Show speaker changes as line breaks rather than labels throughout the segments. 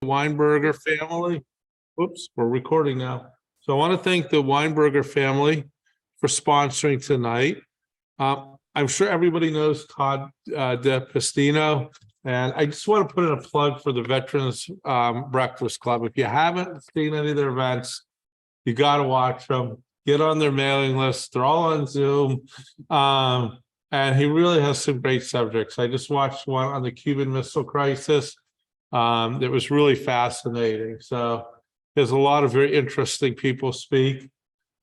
Weinberger family. Whoops, we're recording now. So I want to thank the Weinberger family for sponsoring tonight. I'm sure everybody knows Todd DePastino, and I just want to put in a plug for the Veterans Breakfast Club. If you haven't seen any of their events, you got to watch them. Get on their mailing list. They're all on Zoom. And he really has some great subjects. I just watched one on the Cuban Missile Crisis. It was really fascinating. So there's a lot of very interesting people speak.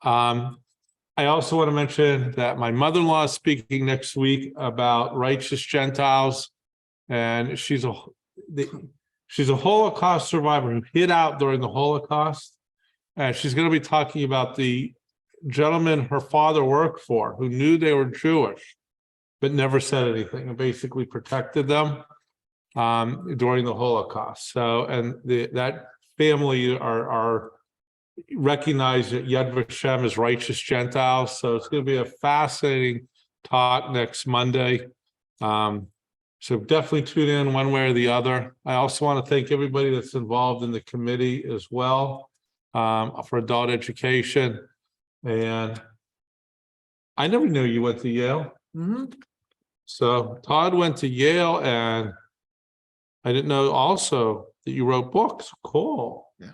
I also want to mention that my mother-in-law is speaking next week about righteous Gentiles, and she's a Holocaust survivor who hid out during the Holocaust, and she's going to be talking about the gentleman her father worked for who knew they were Jewish but never said anything and basically protected them during the Holocaust. So, and that family are recognized at Yad Vashem as righteous Gentiles. So it's going to be a fascinating talk next Monday. So definitely tune in one way or the other. I also want to thank everybody that's involved in the committee as well for adult education. And I never knew you went to Yale.
Mm-hmm.
So Todd went to Yale, and I didn't know also that you wrote books. Cool.
Yeah.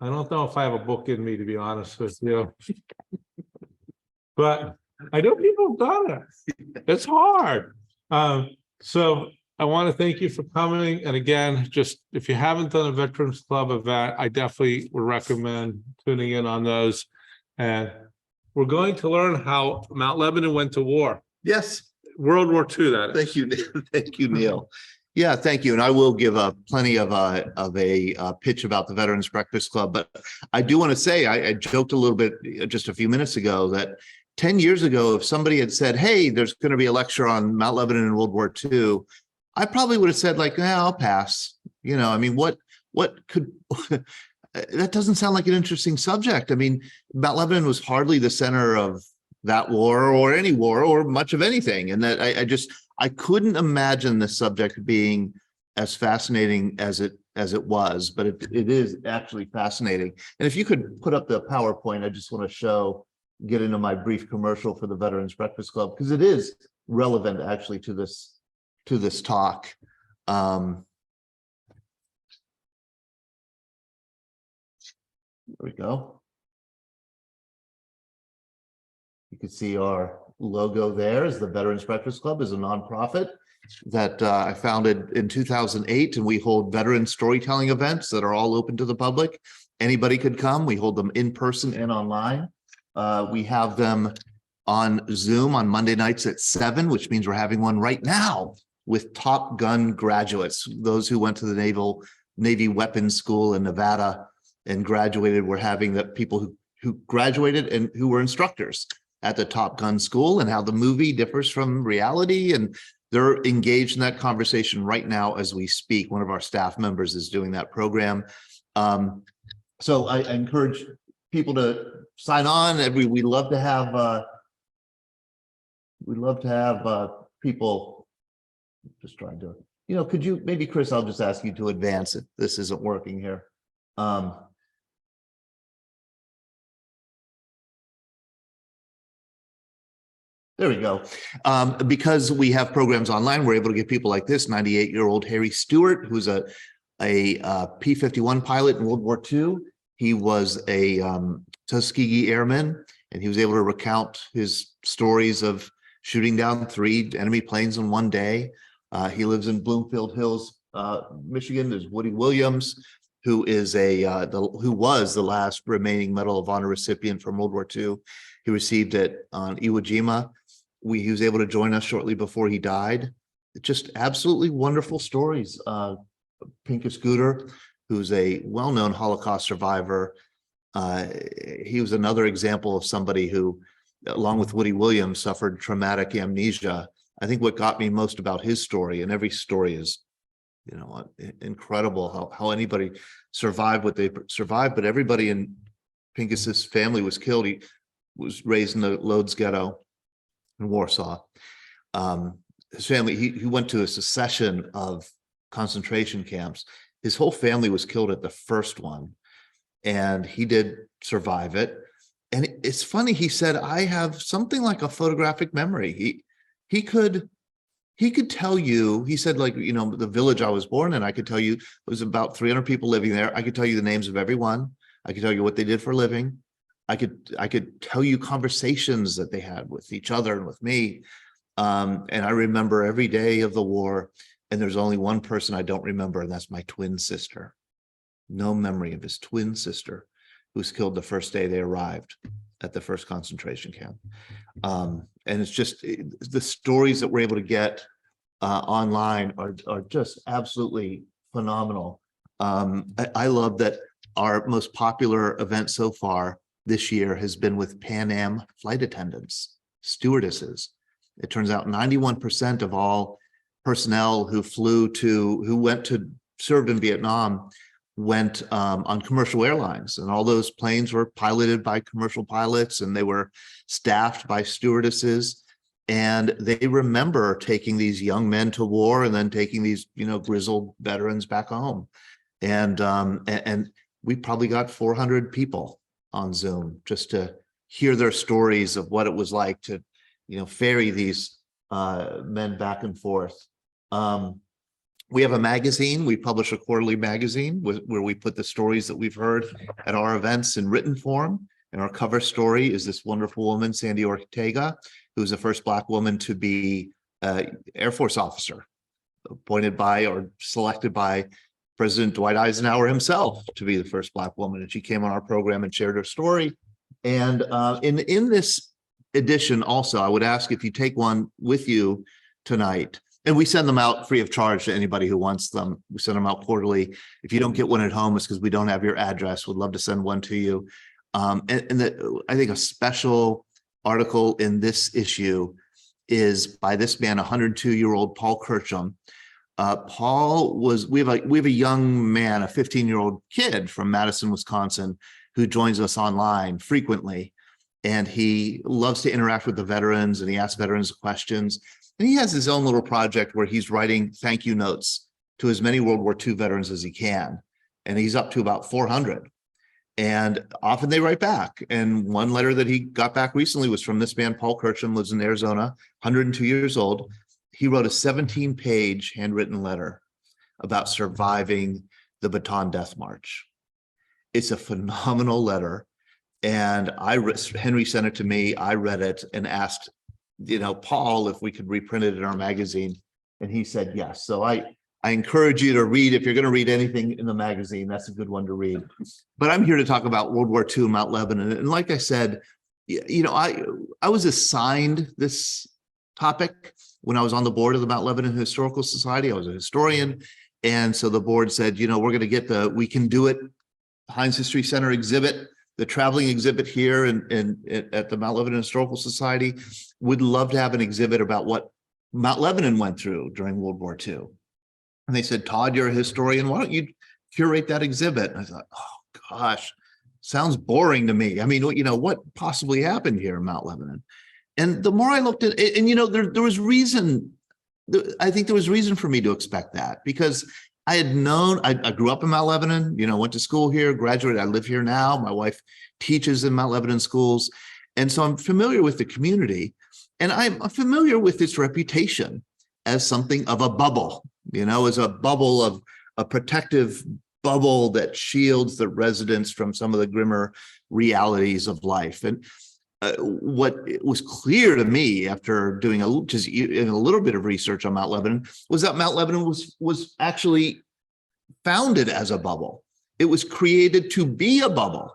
I don't know if I have a book in me, to be honest with you. But I know people have done it. It's hard. So I want to thank you for coming. And again, just if you haven't done a Veterans Club event, I definitely would recommend tuning in on those. And we're going to learn how Mount Lebanon went to war.
Yes.
World War II, that is.
Thank you. Thank you, Neil. Yeah, thank you. And I will give plenty of a pitch about the Veterans Breakfast Club. But I do want to say, I joked a little bit just a few minutes ago that 10 years ago, if somebody had said, hey, there's going to be a lecture on Mount Lebanon in World War II, I probably would have said, like, I'll pass. You know, I mean, what could that doesn't sound like an interesting subject. I mean, Mount Lebanon was hardly the center of that war or any war or much of anything. And that I couldn't imagine the subject being as fascinating as it was, but it is actually fascinating. And if you could put up the PowerPoint, I just want to get into my brief commercial for the Veterans Breakfast Club, because it is relevant actually to this talk. There we go. You can see our logo there is the Veterans Breakfast Club, is a nonprofit that I founded in 2008, and we hold veteran storytelling events that are all open to the public. Anybody could come. We hold them in person and online. We have them on Zoom on Monday nights at 7, which means we're having one right now with Top Gun graduates, those who went to the Navy Weapons School in Nevada and graduated. We're having the people who graduated and who were instructors at the Top Gun school, and how the movie differs from reality. And they're engaged in that conversation right now as we speak. One of our staff members is doing that program. So I encourage people to sign on. We love to have people. Just trying to, could you maybe, Chris, I'll just ask you to advance it. This isn't working here. There we go. Because we have programs online, we're able to get people like this 98-year-old Harry Stewart, who's a P-51 pilot in World War II. He was a Tuskegee Airman, and he was able to recount his stories of shooting down 3 enemy planes in one day. He lives in Bloomfield Hills, Michigan. There's Woody Williams, who is who was the last remaining Medal of Honor recipient from World War II. He received it on Iwo Jima. He was able to join us shortly before he died. Just absolutely wonderful stories. Pincus Guter, who's a well-known Holocaust survivor. He was another example of somebody who, along with Woody Williams, suffered traumatic amnesia. I think what got me most about his story, and every story is, incredible how anybody survived what they survived, but everybody in Pincus's family was killed. He was raised in the Lodz ghetto in Warsaw. His family, he went to a succession of concentration camps. His whole family was killed at the first one, and he did survive it. And it's funny, he said, I have something like a photographic memory. He could tell you, he said, like, the village I was born in, I could tell you, it was about 300 people living there. I could tell you the names of everyone. I could tell you what they did for a living. I could tell you conversations that they had with each other and with me. And I remember every day of the war, and there's only one person I don't remember, and that's my twin sister. No memory of his twin sister, who was killed the first day they arrived at the first concentration camp. And it's just the stories that we're able to get online are just absolutely phenomenal. I love that our most popular event so far this year has been with Pan Am flight attendants, stewardesses. It turns out 91% of all personnel who went to serve in Vietnam went on commercial airlines, and all those planes were piloted by commercial pilots, and they were staffed by stewardesses. And they remember taking these young men to war and then taking these, grizzled veterans back home. And we probably got 400 people on Zoom just to hear their stories of what it was like to, ferry these men back and forth. We have a magazine. We publish a quarterly magazine where we put the stories that we've heard at our events in written form. And our cover story is this wonderful woman, Sandy Ortega, who's the first Black woman to be an Air Force officer, appointed by or selected by President Dwight Eisenhower himself to be the first Black woman. And she came on our program and shared her story. And in this edition also, I would ask if you take one with you tonight. And we send them out free of charge to anybody who wants them. We send them out quarterly. If you don't get one at home, it's because we don't have your address. We'd love to send one to you. I think a special article in this issue is by this man, 102-year-old Paul Kirchhoff. We have a young man, a 15-year-old kid from Madison, Wisconsin, who joins us online frequently. And he loves to interact with the veterans, and he asks veterans questions. And he has his own little project where he's writing thank you notes to as many World War II veterans as he can. And he's up to about 400. And often they write back. And one letter that he got back recently was from this man, Paul Kirchhoff, lives in Arizona, 102 years old. He wrote a 17-page handwritten letter about surviving the Bataan Death March. It's a phenomenal letter. And Henry sent it to me. I read it and asked, Paul, if we could reprint it in our magazine. And he said yes. So I encourage you to read. If you're going to read anything in the magazine, that's a good one to read. But I'm here to talk about World War II, Mount Lebanon. And like I said, I was assigned this topic when I was on the board of the Mount Lebanon Historical Society. I was a historian. And so the board said, we're going to get the We Can Do It Heinz History Center exhibit, the traveling exhibit here at the Mount Lebanon Historical Society. Would love to have an exhibit about what Mount Lebanon went through during World War II. And they said, Todd, you're a historian. Why don't you curate that exhibit? And I thought, oh, gosh, sounds boring to me. I mean, what possibly happened here in Mount Lebanon? And the more I looked at it, and there was reason, I think there was reason for me to expect that, because I had known, I grew up in Mount Lebanon, went to school here, graduated, I live here now. My wife teaches in Mount Lebanon schools. And so I'm familiar with the community, and I'm familiar with its reputation as something of a bubble, as a bubble of a protective bubble that shields the residents from some of the grimmer realities of life. And what was clear to me after doing a little bit of research on Mount Lebanon was that Mount Lebanon was actually founded as a bubble. It was created to be a bubble.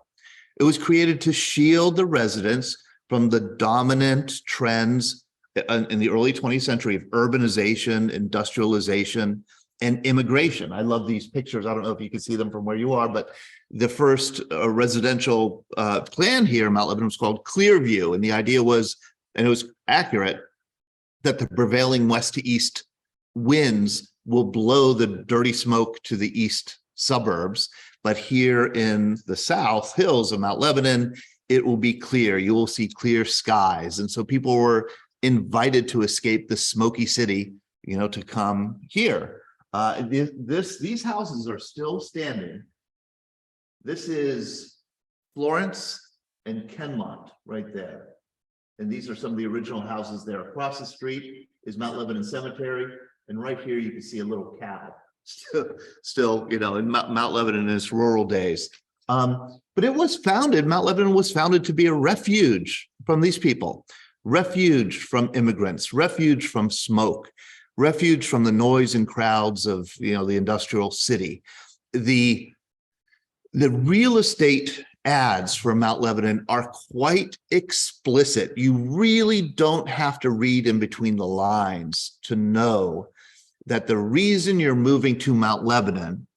It was created to shield the residents from the dominant trends in the early 20th century of urbanization, industrialization, and immigration. I love these pictures. I don't know if you can see them from where you are, but the first residential plan here in Mount Lebanon was called Clearview. And the idea was, and it was accurate, that the prevailing west to east winds will blow the dirty smoke to the east suburbs. But here in the south hills of Mount Lebanon, it will be clear. You will see clear skies. And so people were invited to escape the smoky city, to come here. These houses are still standing. This is Florence and Kenmont right there. And these are some of the original houses there. Across the street is Mount Lebanon Cemetery. And right here, you can see a little cow still, you know, in Mount Lebanon in its rural days. But it was founded, Mount Lebanon was founded to be a refuge from these people, refuge from immigrants, refuge from smoke, refuge from the noise and crowds of, you know, the industrial city. The real estate ads for Mount Lebanon are quite explicit. You really don't have to read in between the lines to know that the reason you're moving to Mount Lebanon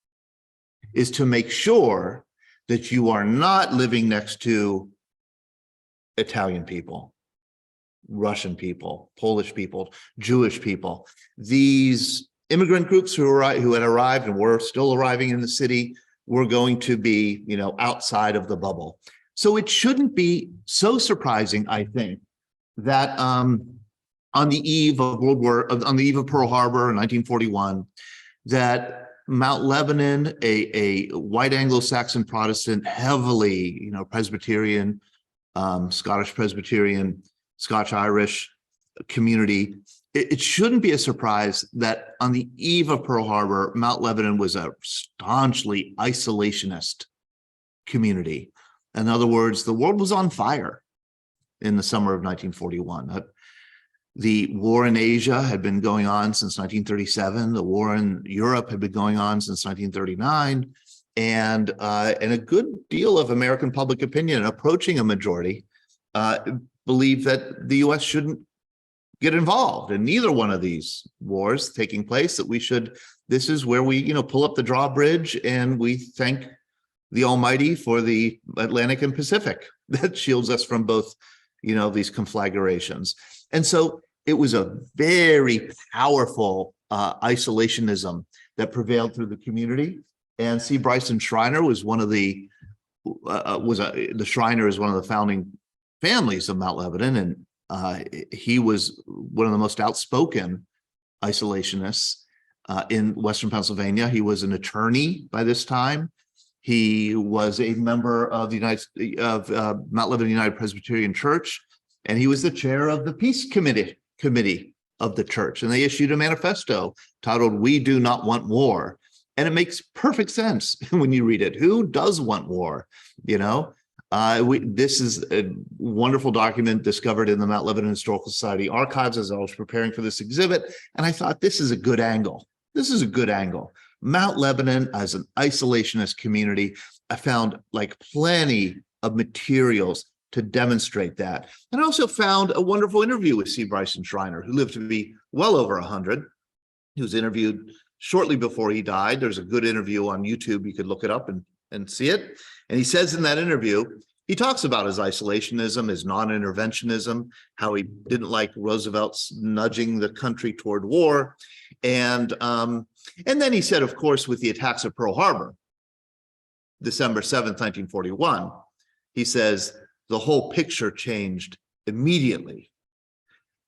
is to make sure that you are not living next to Italian people, Russian people, Polish people, Jewish people. These immigrant groups who had arrived and were still arriving in the city were going to be, you know, outside of the bubble. So it shouldn't be so surprising, I think, that on the eve of Pearl Harbor in 1941, that Mount Lebanon, a white Anglo-Saxon Protestant, heavily, you know, Presbyterian, Scottish Presbyterian, Scotch-Irish community, it shouldn't be a surprise that on the eve of Pearl Harbor, Mount Lebanon was a staunchly isolationist community. In other words, the world was on fire in the summer of 1941. The war in Asia had been going on since 1937. The war in Europe had been going on since 1939. And a good deal of American public opinion, approaching a majority, believed that the U.S. shouldn't get involved in either one of these wars taking place, that this is where we, you know, pull up the drawbridge and we thank the Almighty for the Atlantic and Pacific that shields us from both, you know, these conflagrations. And so it was a very powerful isolationism that prevailed through the community. And C. Bryson Schreiner was one of the Schreiner is one of the founding families of Mount Lebanon, and he was one of the most outspoken isolationists in Western Pennsylvania. He was an attorney by this time. He was a member of Mount Lebanon United Presbyterian Church, and he was the chair of the Peace Committee of the church. And they issued a manifesto titled "We Do Not Want War," and it makes perfect sense when you read it. Who does want war? You know. This is a wonderful document discovered in the Mount Lebanon Historical Society archives as I was preparing for this exhibit. And I thought, this is a good angle. This is a good angle. Mount Lebanon as an isolationist community, I found like plenty of materials to demonstrate that. And I also found a wonderful interview with C. Bryson Schreiner, who lived to be well over 100. He was interviewed shortly before he died. There's a good interview on YouTube. You could look it up and see it. And he says in that interview, he talks about his isolationism, his non-interventionism, how he didn't like Roosevelt's nudging the country toward war. And then he said, of course, with the attacks of Pearl Harbor, December 7th, 1941, he says, the whole picture changed immediately.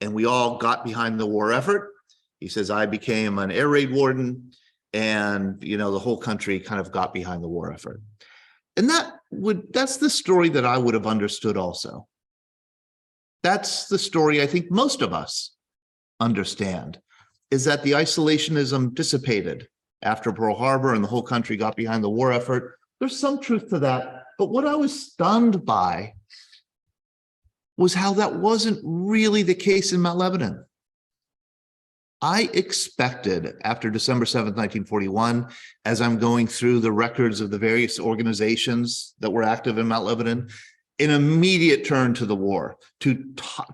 And we all got behind the war effort. He says, I became an air raid warden, and, you know, the whole country kind of got behind the war effort. And that's the story that I would have understood also. That's the story I think most of us understand, is that the isolationism dissipated after Pearl Harbor and the whole country got behind the war effort. There's some truth to that. But what I was stunned by was how that wasn't really the case in Mount Lebanon. I expected after December 7th, 1941, as I'm going through the records of the various organizations that were active in Mount Lebanon, an immediate turn to the war, to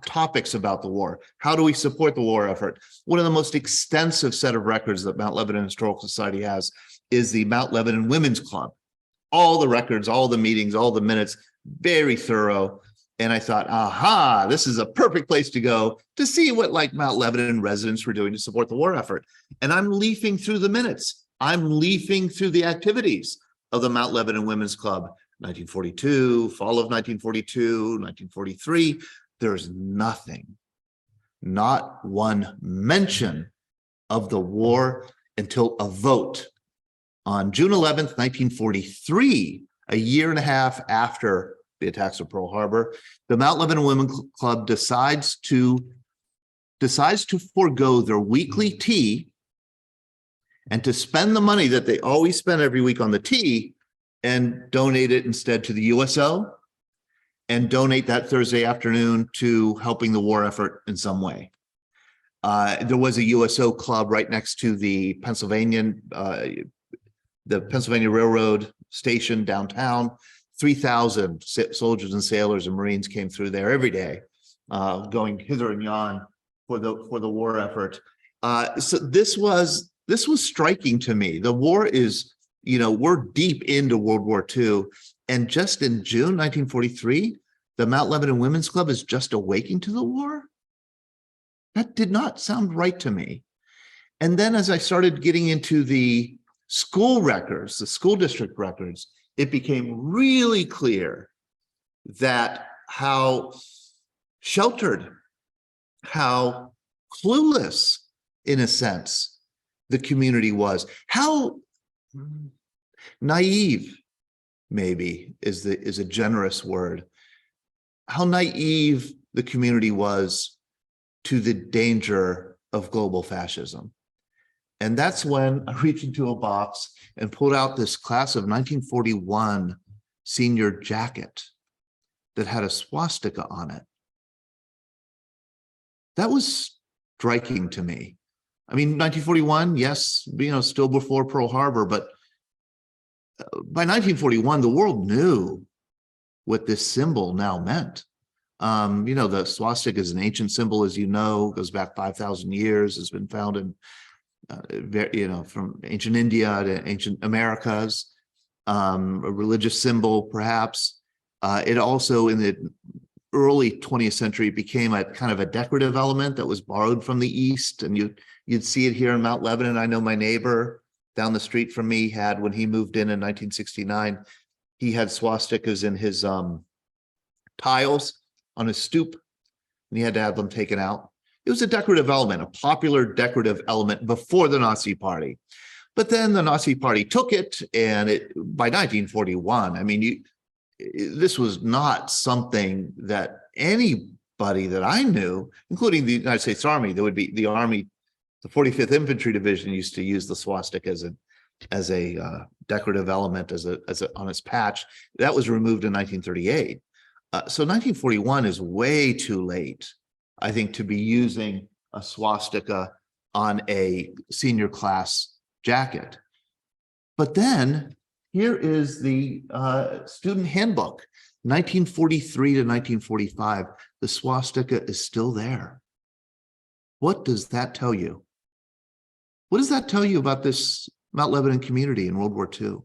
topics about the war. How do we support the war effort? One of the most extensive set of records that Mount Lebanon Historical Society has is the Mount Lebanon Women's Club. All the records, all the meetings, all the minutes, very thorough. And I thought, aha, this is a perfect place to go to see what like Mount Lebanon residents were doing to support the war effort. And I'm leafing through the minutes. I'm leafing through the activities of the Mount Lebanon Women's Club, 1942, fall of 1942, 1943. There's nothing, not one mention of the war until a vote on June 11th, 1943, a year and a half after the attacks of Pearl Harbor. The Mount Lebanon Women's Club decides to forego their weekly tea and to spend the money that they always spend every week on the tea and donate it instead to the USO, and donate that Thursday afternoon to helping the war effort in some way. There was a USO club right next to the Pennsylvania Railroad station downtown. 3,000 soldiers and sailors and Marines came through there every day, going hither and yon for the war effort. So this was striking to me. The war is, we're deep into World War II. And just in June 1943, the Mount Lebanon Women's Club is just awaking to the war. That did not sound right to me. And then as I started getting into the school records, the school district records, it became really clear that how sheltered, how clueless, in a sense, the community was. How naive, maybe, is a generous word. How naive the community was to the danger of global fascism. And that's when I reached into a box and pulled out this class of 1941 senior jacket that had a swastika on it. That was striking to me. I mean, 1941, yes, still before Pearl Harbor, but by 1941, the world knew what this symbol now meant. The swastika is an ancient symbol, as goes back 5,000 years, has been found in from ancient India to ancient Americas, a religious symbol, perhaps. It also, in the early 20th century, became a kind of a decorative element that was borrowed from the East, and you'd see it here in Mount Lebanon. I know my neighbor down the street from me had, when he moved in 1969, he had swastikas in his tiles on his stoop, and he had to have them taken out. It was a decorative element, a popular decorative element before the Nazi Party. But then the Nazi Party took it, and by 1941, this was not something that anybody that I knew, including the United States Army, there would be the Army, the 45th Infantry Division used to use the swastika as a decorative element, on its patch. That was removed in 1938. So 1941 is way too late, I think, to be using a swastika on a senior class jacket. But then here is the student handbook, 1943 to 1945. The swastika is still there. What does that tell you? What does that tell you about this Mount Lebanon community in World War II?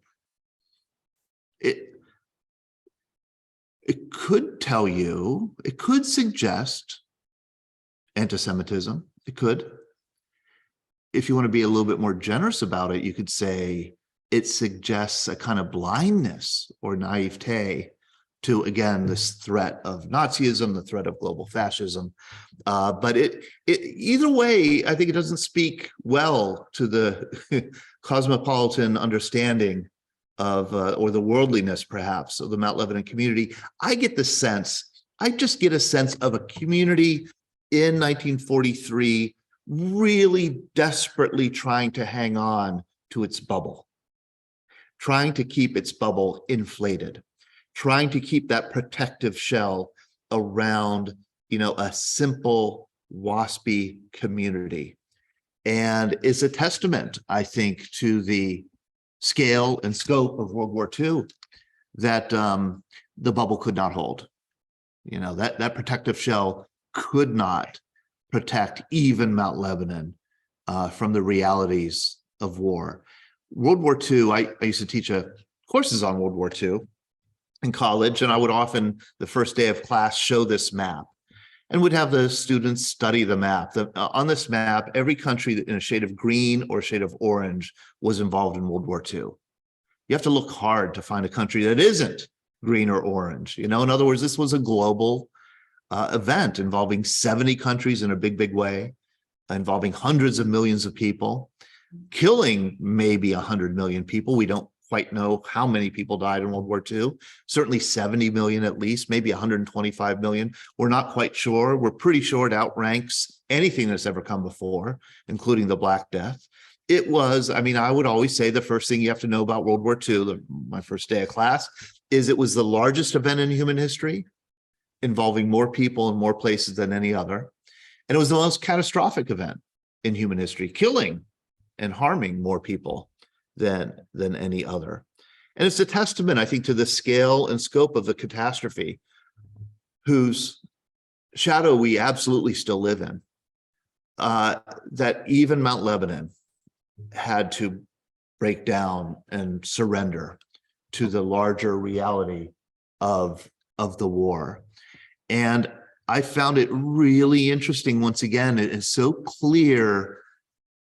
It could tell you, it could suggest anti-Semitism. It could. If you want to be a little bit more generous about it, you could say it suggests a kind of blindness or naivete to, again, this threat of Nazism, the threat of global fascism. But either way, I think it doesn't speak well to the cosmopolitan understanding of, or the worldliness, perhaps, of the Mount Lebanon community. I just get a sense of a community in 1943 really desperately trying to hang on to its bubble, trying to keep its bubble inflated, trying to keep that protective shell around, a simple WASPy community. And it's a testament, I think, to the scale and scope of World War II that the bubble could not hold. That protective shell could not protect even Mount Lebanon from the realities of war. World War II, I used to teach courses on World War II in college, and I would often, the first day of class, show this map and would have the students study the map. On this map, every country in a shade of green or a shade of orange was involved in World War II. You have to look hard to find a country that isn't green or orange. In other words, this was a global event involving 70 countries in a big, big way, involving hundreds of millions of people. killing maybe 100 million people. We don't quite know how many people died in World War II. Certainly 70 million at least, maybe 125 million. We're not quite sure. We're pretty sure it outranks anything that's ever come before, including the Black Death. It was, I mean, I would always say the first thing you have to know about World War II, my first day of class, is it was the largest event in human history, involving more people in more places than any other. And it was the most catastrophic event in human history, killing and harming more people than any other. And it's a testament, I think, to the scale and scope of the catastrophe, whose shadow we absolutely still live in, that even Mount Lebanon had to break down and surrender to the larger reality of the war. And I found it really interesting. Once again, it is so clear.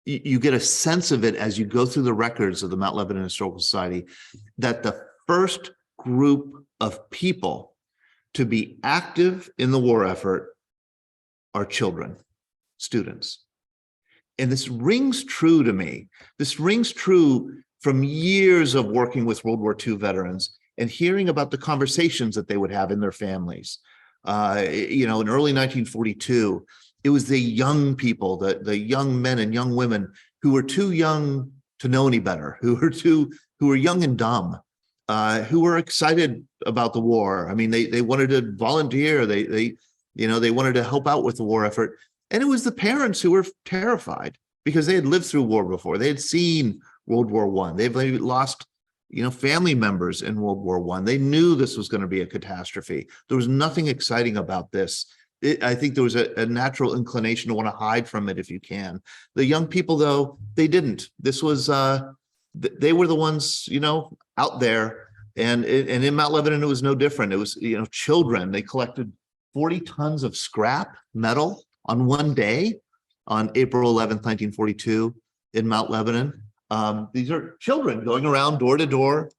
You get a sense of it as you go through the records of the Mount Lebanon Historical Society, that the first group of people to be active in the war effort are children, students. And this rings true to me. This rings true from years of working with World War II veterans and hearing about the conversations that they would have in their families. In early 1942, it was the young people, the young men and young women who were too young to know any better, who were young and dumb, who were excited about the war. I mean, they wanted to volunteer. They wanted to help out with the war effort. And it was the parents who were terrified because they had lived through war before. They had seen World War I. They've lost, family members in World War I. They knew this was going to be a catastrophe. There was nothing exciting about this. I think there was a natural inclination to want to hide from it if you can. The young people, though, they didn't. This was, they were the ones, out there. And in Mount Lebanon, it was no different. It was, children. They collected 40 tons of scrap metal on one day on April 11th, 1942 in Mount Lebanon. These are children going around door to door,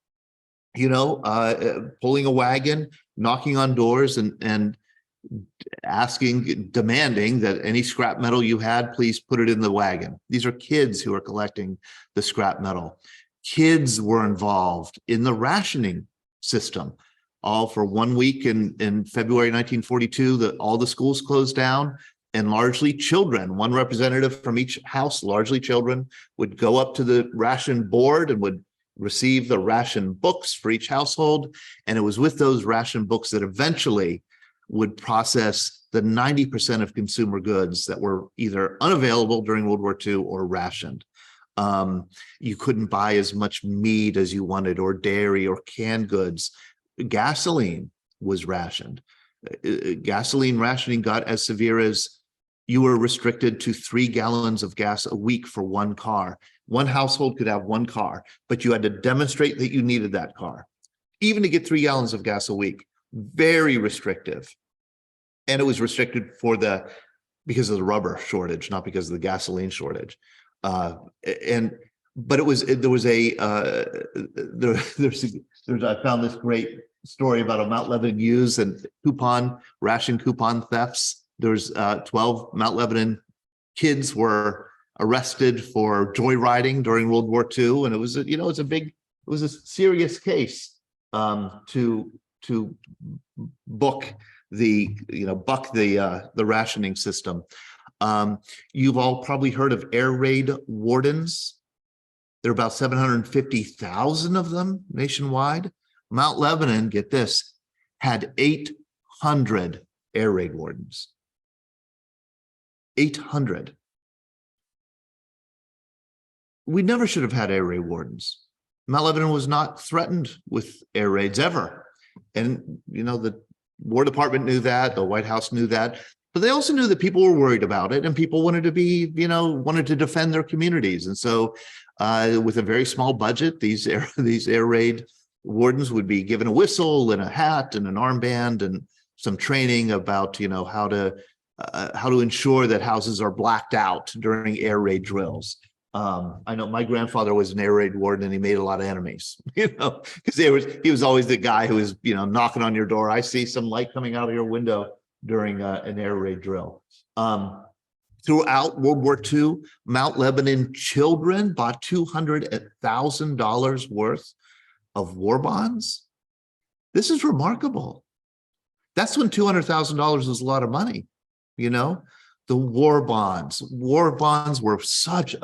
pulling a wagon, knocking on doors and demanding that any scrap metal you had, please put it in the wagon. These are kids who are collecting the scrap metal. Kids were involved in the rationing system. All for 1 week in February 1942, all the schools closed down, and largely children, one representative from each house, largely children, would go up to the ration board and would receive the ration books for each household. And it was with those ration books that eventually would process the 90% of consumer goods that were either unavailable during World War II or rationed. You couldn't buy as much meat as you wanted, or dairy, or canned goods. Gasoline was rationed. Gasoline rationing got as severe as you were restricted to 3 gallons of gas a week for one car. One household could have one car, but you had to demonstrate that you needed that car, even to get 3 gallons of gas a week. Very restrictive. And it was restricted because of the rubber shortage, not because of the gasoline shortage. I found this great story about a Mount Lebanon use and ration coupon thefts. There's 12 Mount Lebanon kids were arrested for joyriding during World War II, and it was a serious case to buck the rationing system. You've all probably heard of air raid wardens. There are about 750,000 of them nationwide. Mount Lebanon, get this, had 800 air raid wardens. 800. We never should have had air raid wardens. Mount Lebanon was not threatened with air raids ever. And, the War Department knew that, the White House knew that, but they also knew that people were worried about it and people wanted to defend their communities. And so with a very small budget, these air raid wardens would be given a whistle and a hat and an armband and some training about, how to ensure that houses are blacked out during air raid drills. I know my grandfather was an air raid warden and he made a lot of enemies, because he was always the guy who was, knocking on your door. I see some light coming out of your window during an air raid drill. throughout World War II, Mount Lebanon children bought $200,000 worth of war bonds. This is remarkable. That's when $200,000 was a lot of money, you know? The war bonds were such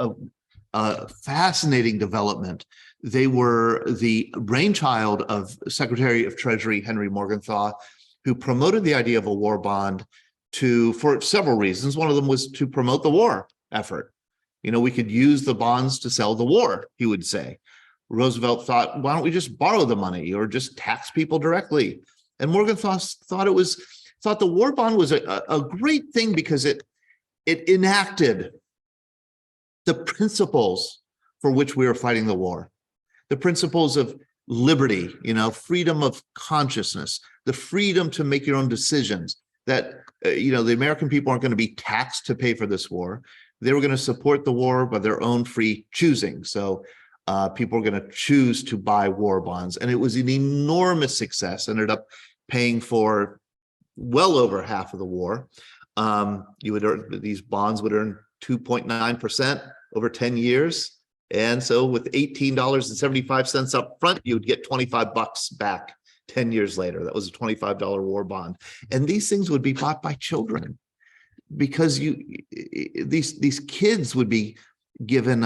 a fascinating development. They were the brainchild of Secretary of Treasury Henry Morgenthau, who promoted the idea of a war bond for several reasons. One of them was to promote the war effort. You know, we could use the bonds to sell the war, he would say. Roosevelt thought, why don't we just borrow the money or just tax people directly? And Morgenthau thought the war bond was a great thing because it enacted the principles for which we were fighting the war, the principles of liberty, you know, freedom of consciousness, the freedom to make your own decisions, that, you know, the American people aren't going to be taxed to pay for this war. They were going to support the war by their own free choosing. So people were going to choose to buy war bonds. And it was an enormous success, ended up paying for well over half of the war. These bonds would earn 2.9% over 10 years. And so with $18.75 up front, you would get 25 bucks back 10 years later. That was a $25 war bond. And these things would be bought by children because these kids would be given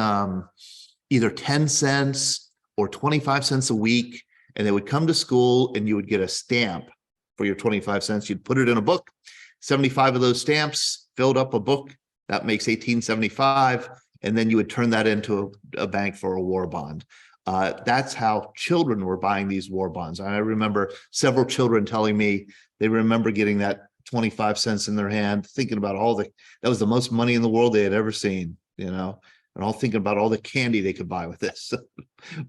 either 10 cents or 25 cents a week, and they would come to school and you would get a stamp for your 25 cents. You'd put it in a book. 75 of those stamps filled up a book. That makes $18.75. And then you would turn that into a bank for a war bond. That's how children were buying these war bonds. I remember several children telling me they remember getting that 25 cents in their hand, thinking about that was the most money in the world they had ever seen, you know, and all thinking about all the candy they could buy with this.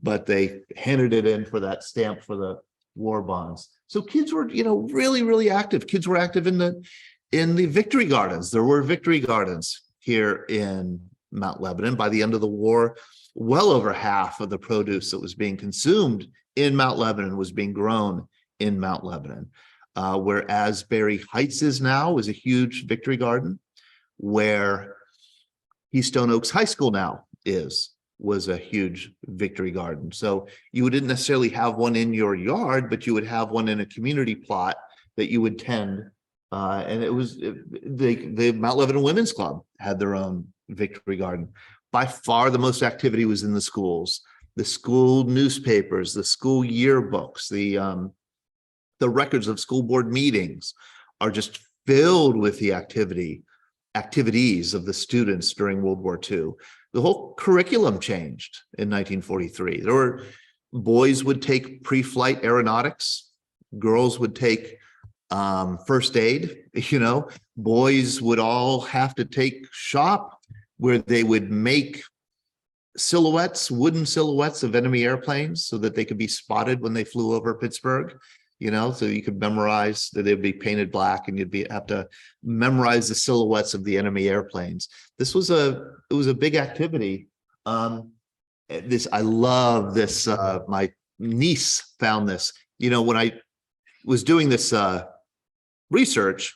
But they handed it in for that stamp for the war bonds. So kids were, you know, really, really active. Kids were active in the victory gardens. There were victory gardens here in Mount Lebanon. By the end of the war, well over half of the produce that was being consumed in Mount Lebanon was being grown in Mount Lebanon. Where Asbury Heights is now is a huge victory garden, where Keystone Oaks High School now was a huge victory garden. So you wouldn't necessarily have one in your yard, but you would have one in a community plot that you would tend. And it was the Mount Lebanon Women's Club had their own victory garden. By far the most activity was in the schools, the school newspapers, the school yearbooks, the records of school board meetings are just filled with the activities of the students during World War II. The whole curriculum changed in 1943. Boys would take pre-flight aeronautics, girls would take first aid, you know, boys would all have to take shop, where they would make wooden silhouettes of enemy airplanes so that they could be spotted when they flew over Pittsburgh, you know, so you could memorize that they'd be painted black and you'd have to memorize the silhouettes of the enemy airplanes. It was a big activity. I love this. My niece found this, you know, when I was doing this research,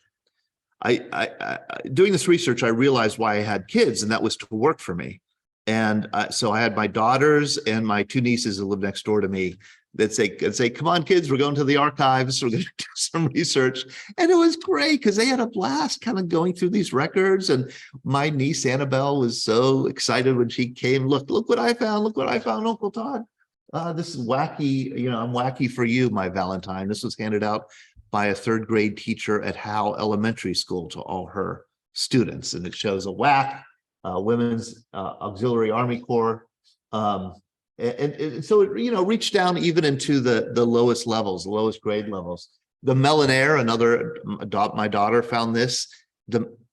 doing this research, I realized why I had kids, and that was to work for me. And so I had my daughters and my two nieces that lived next door to me that say, come on, kids, we're going to the archives. We're going to do some research. And it was great because they had a blast kind of going through these records. And my niece, Annabelle, was so excited when she came. Look what I found. Look what I found, Uncle Todd. This is wacky. You know, I'm wacky for you, my Valentine. This was handed out by a third grade teacher at Howe Elementary School to all her students. And it shows a WAC, Women's Auxiliary Army Corps. And so it, you know, reached down even into the lowest levels, the lowest grade levels. The Mellon-Air, my daughter found this.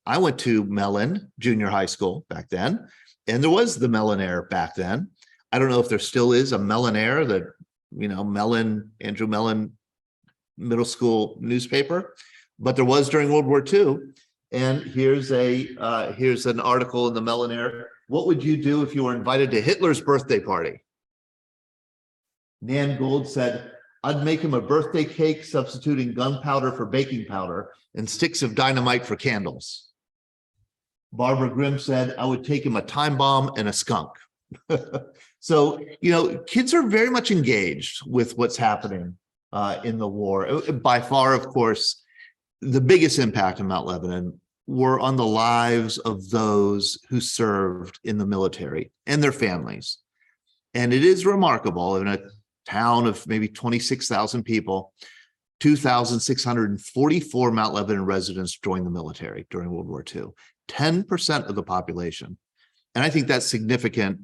I went to Mellon Junior High School back then, and there was the Mellon-Air back then. I don't know if there still is a Mellon-Air, Andrew Mellon middle school newspaper, but there was during World War II. And here's an article in the Mellon-Air. What would you do if you were invited to Hitler's birthday party? Nan Gould said, I'd make him a birthday cake substituting gunpowder for baking powder and sticks of dynamite for candles. Barbara Grimm said, I would take him a time bomb and a skunk. So, kids are very much engaged with what's happening in the war. By far, of course, the biggest impact in Mount Lebanon were on the lives of those who served in the military and their families. And it is remarkable, in a town of maybe 26,000 people, 2,644 Mount Lebanon residents joined the military during World War II, 10% of the population. And I think that's significant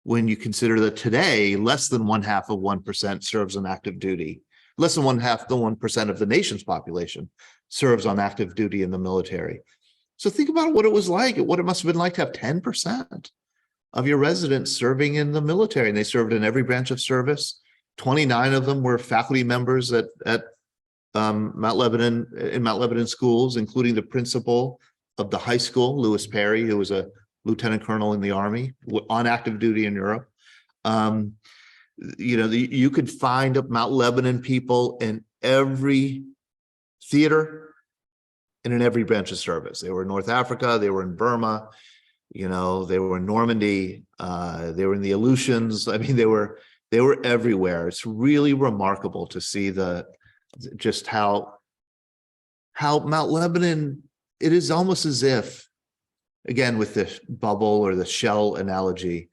when you consider that today, less than 0.5% serves on active duty. Less than 1% of the nation's population serves on active duty in the military. So think about what it was like, what it must have been like to have 10% of your residents serving in the military. And they served in every branch of service. 29 of them were faculty members at Mount Lebanon schools, including the principal of the high school, Lewis Perry, who was a lieutenant colonel in the Army on active duty in Europe. You could find Mount Lebanon people in every theater and in every branch of service. They were in North Africa, they were in Burma, they were in Normandy, they were in the Aleutians. I mean, they were everywhere. It's really remarkable to see just how Mount Lebanon, it is almost as if, again, with the bubble or the shell analogy,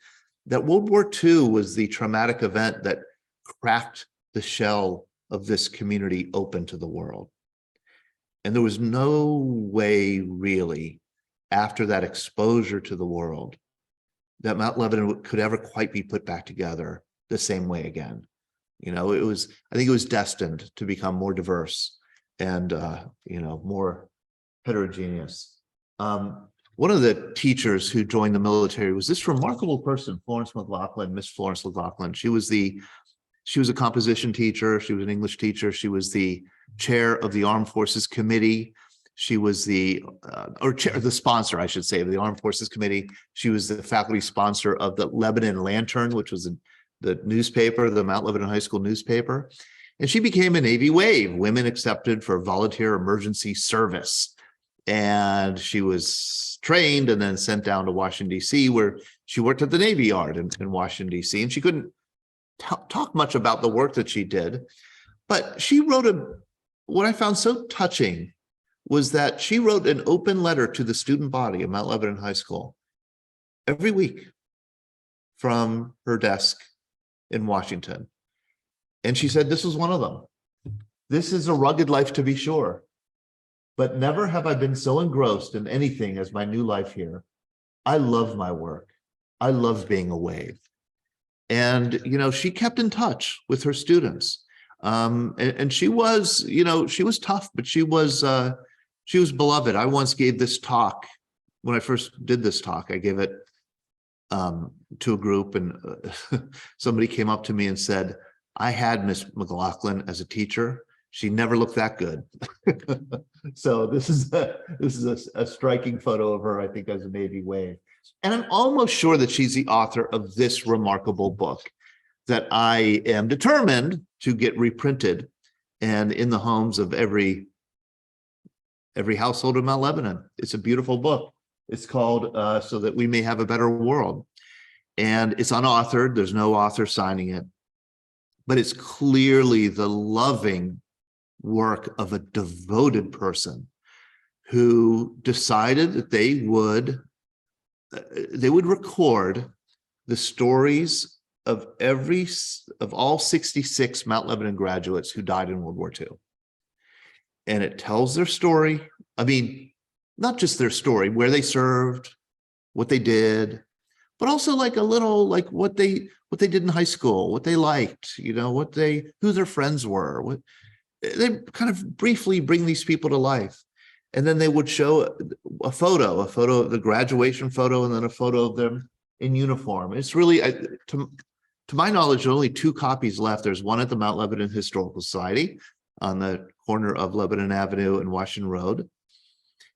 that World War II was the traumatic event that cracked the shell of this community open to the world. And there was no way really, after that exposure to the world, that Mount Lebanon could ever quite be put back together the same way again. I think it was destined to become more diverse and, more heterogeneous. One of the teachers who joined the military was this remarkable person, Miss Florence McLaughlin. She was a composition teacher. She was an English teacher. She was the chair of the Armed Forces Committee. She was the sponsor, I should say, of the Armed Forces Committee. She was the faculty sponsor of the Lebanon Lantern, which was the newspaper, the Mount Lebanon High School newspaper. And she became a Navy WAVE, Women Accepted for Volunteer Emergency Service. And she was trained and then sent down to Washington, D.C., where she worked at the Navy Yard in Washington, D.C. And she couldn't talk much about the work that she did. But she wrote what I found so touching was that she wrote an open letter to the student body of Mount Lebanon High School every week from her desk in Washington. And she said, this was one of them. This is a rugged life, to be sure, but never have I been so engrossed in anything as my new life here. I love my work. I love being a WAVE. And, she kept in touch with her students. And she was, she was tough, but she was beloved. I once gave this talk. When I first did this talk, I gave it to a group, and somebody came up to me and said, I had Miss McLaughlin as a teacher. She never looked that good. So this is a striking photo of her, I think, as a Navy WAVE. And I'm almost sure that she's the author of this remarkable book that I am determined to get reprinted and in the homes of every household in Mount Lebanon. It's a beautiful book. It's called So That We May Have a Better World. And it's unauthored. There's no author signing it. But it's clearly the loving work of a devoted person who decided that they would record the stories of all 66 Mount Lebanon graduates who died in World War II. And it tells their story. I mean, not just their story, where they served, what they did, but also like a little, like what they did in high school, what they liked, who their friends were. They kind of briefly bring these people to life. And then they would show a photo of the graduation photo, and then a photo of them in uniform. It's really, to my knowledge, there are only 2 copies left. There's one at the Mount Lebanon Historical Society on the corner of Lebanon Avenue and Washington Road.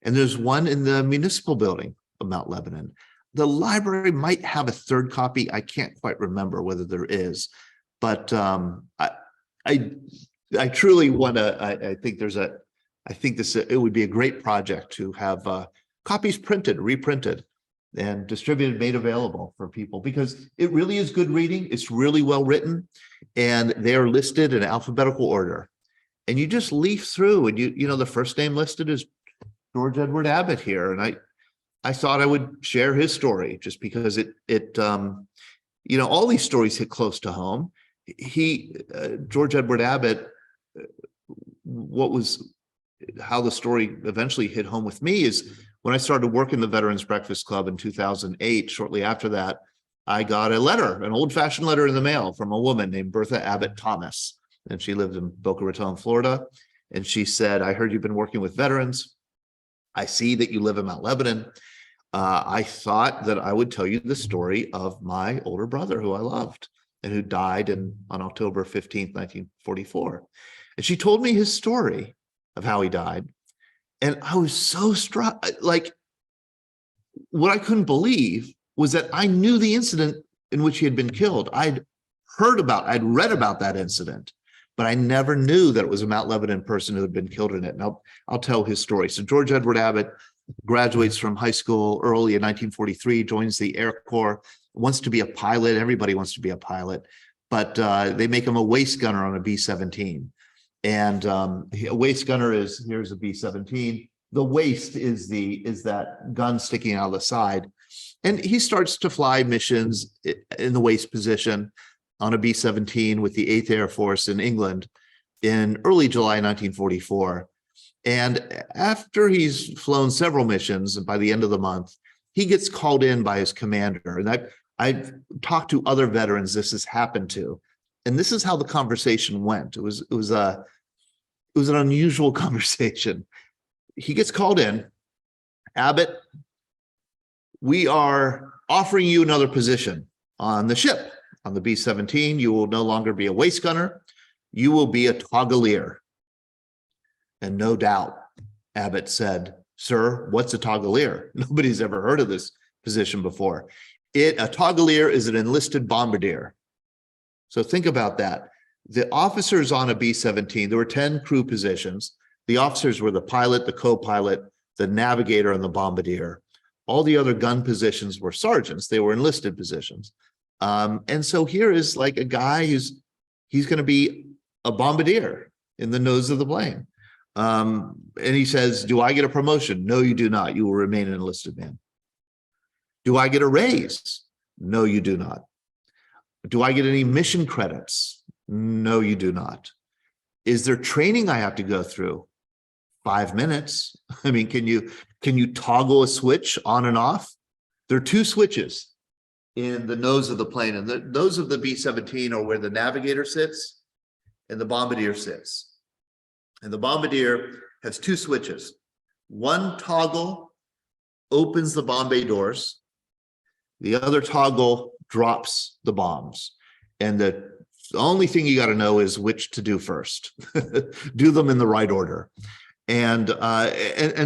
And there's one in the municipal building of Mount Lebanon. The library might have a 3rd copy. I can't quite remember whether there is, but I truly want to, I think it would be a great project to have copies printed, reprinted, and distributed, made available for people, because it really is good reading. It's really well written, and they are listed in alphabetical order. And you just leaf through, and you know, the first name listed is George Edward Abbott here. And I thought I would share his story just because it you know, all these stories hit close to home. George Edward Abbott, how the story eventually hit home with me is when I started working the Veterans Breakfast Club in 2008. Shortly after that, I got a letter, an old-fashioned letter in the mail from a woman named Bertha Abbott Thomas, and she lived in Boca Raton, Florida. And she said, "I heard you've been working with veterans. I see that you live in Mount Lebanon. I thought that I would tell you the story of my older brother who I loved and who died on October 15th, 1944. And she told me his story of how he died. And I was so struck. Like, what I couldn't believe was that I knew the incident in which he had been killed. I'd read about that incident, but I never knew that it was a Mount Lebanon person who had been killed in it. And I'll tell his story. So George Edward Abbott graduates from high school early in 1943, joins the Air Corps, wants to be a pilot. Everybody wants to be a pilot, but they make him a waist gunner on a B-17. And a waist gunner here's a B-17. The waist is that gun sticking out of the side. And he starts to fly missions in the waist position on a B-17 with the 8th Air Force in England in early July 1944. And after he's flown several missions, and by the end of the month, he gets called in by his commander. And I've talked to other veterans this has happened to, and this is how the conversation went. It was an unusual conversation. He gets called in. "Abbott, we are offering you another position on the ship. On the B-17, you will no longer be a waist gunner. You will be a toggleier." And no doubt, Abbott said, "Sir, what's a toggleier?" Nobody's ever heard of this position before. A toggleier is an enlisted bombardier. So think about that. The officers on a B-17, there were 10 crew positions. The officers were the pilot, the co-pilot, the navigator, and the bombardier. All the other gun positions were sergeants. They were enlisted positions. And so here is like a guy he's going to be a bombardier in the nose of the plane. And he says, "Do I get a promotion?" "No, you do not. You will remain an enlisted man." "Do I get a raise?" "No, you do not." "Do I get any mission credits?" "No, you do not." "Is there training I have to go through?" 5 minutes. I mean, can you toggle a switch on and off? There are 2 switches in the nose of the plane, and the nose of the B-17 are where the navigator sits and the bombardier sits. And the bombardier has 2 switches. One toggle opens the bomb bay doors. The other toggle drops the bombs. And the only thing you got to know is which to do first. Do them in the right order. And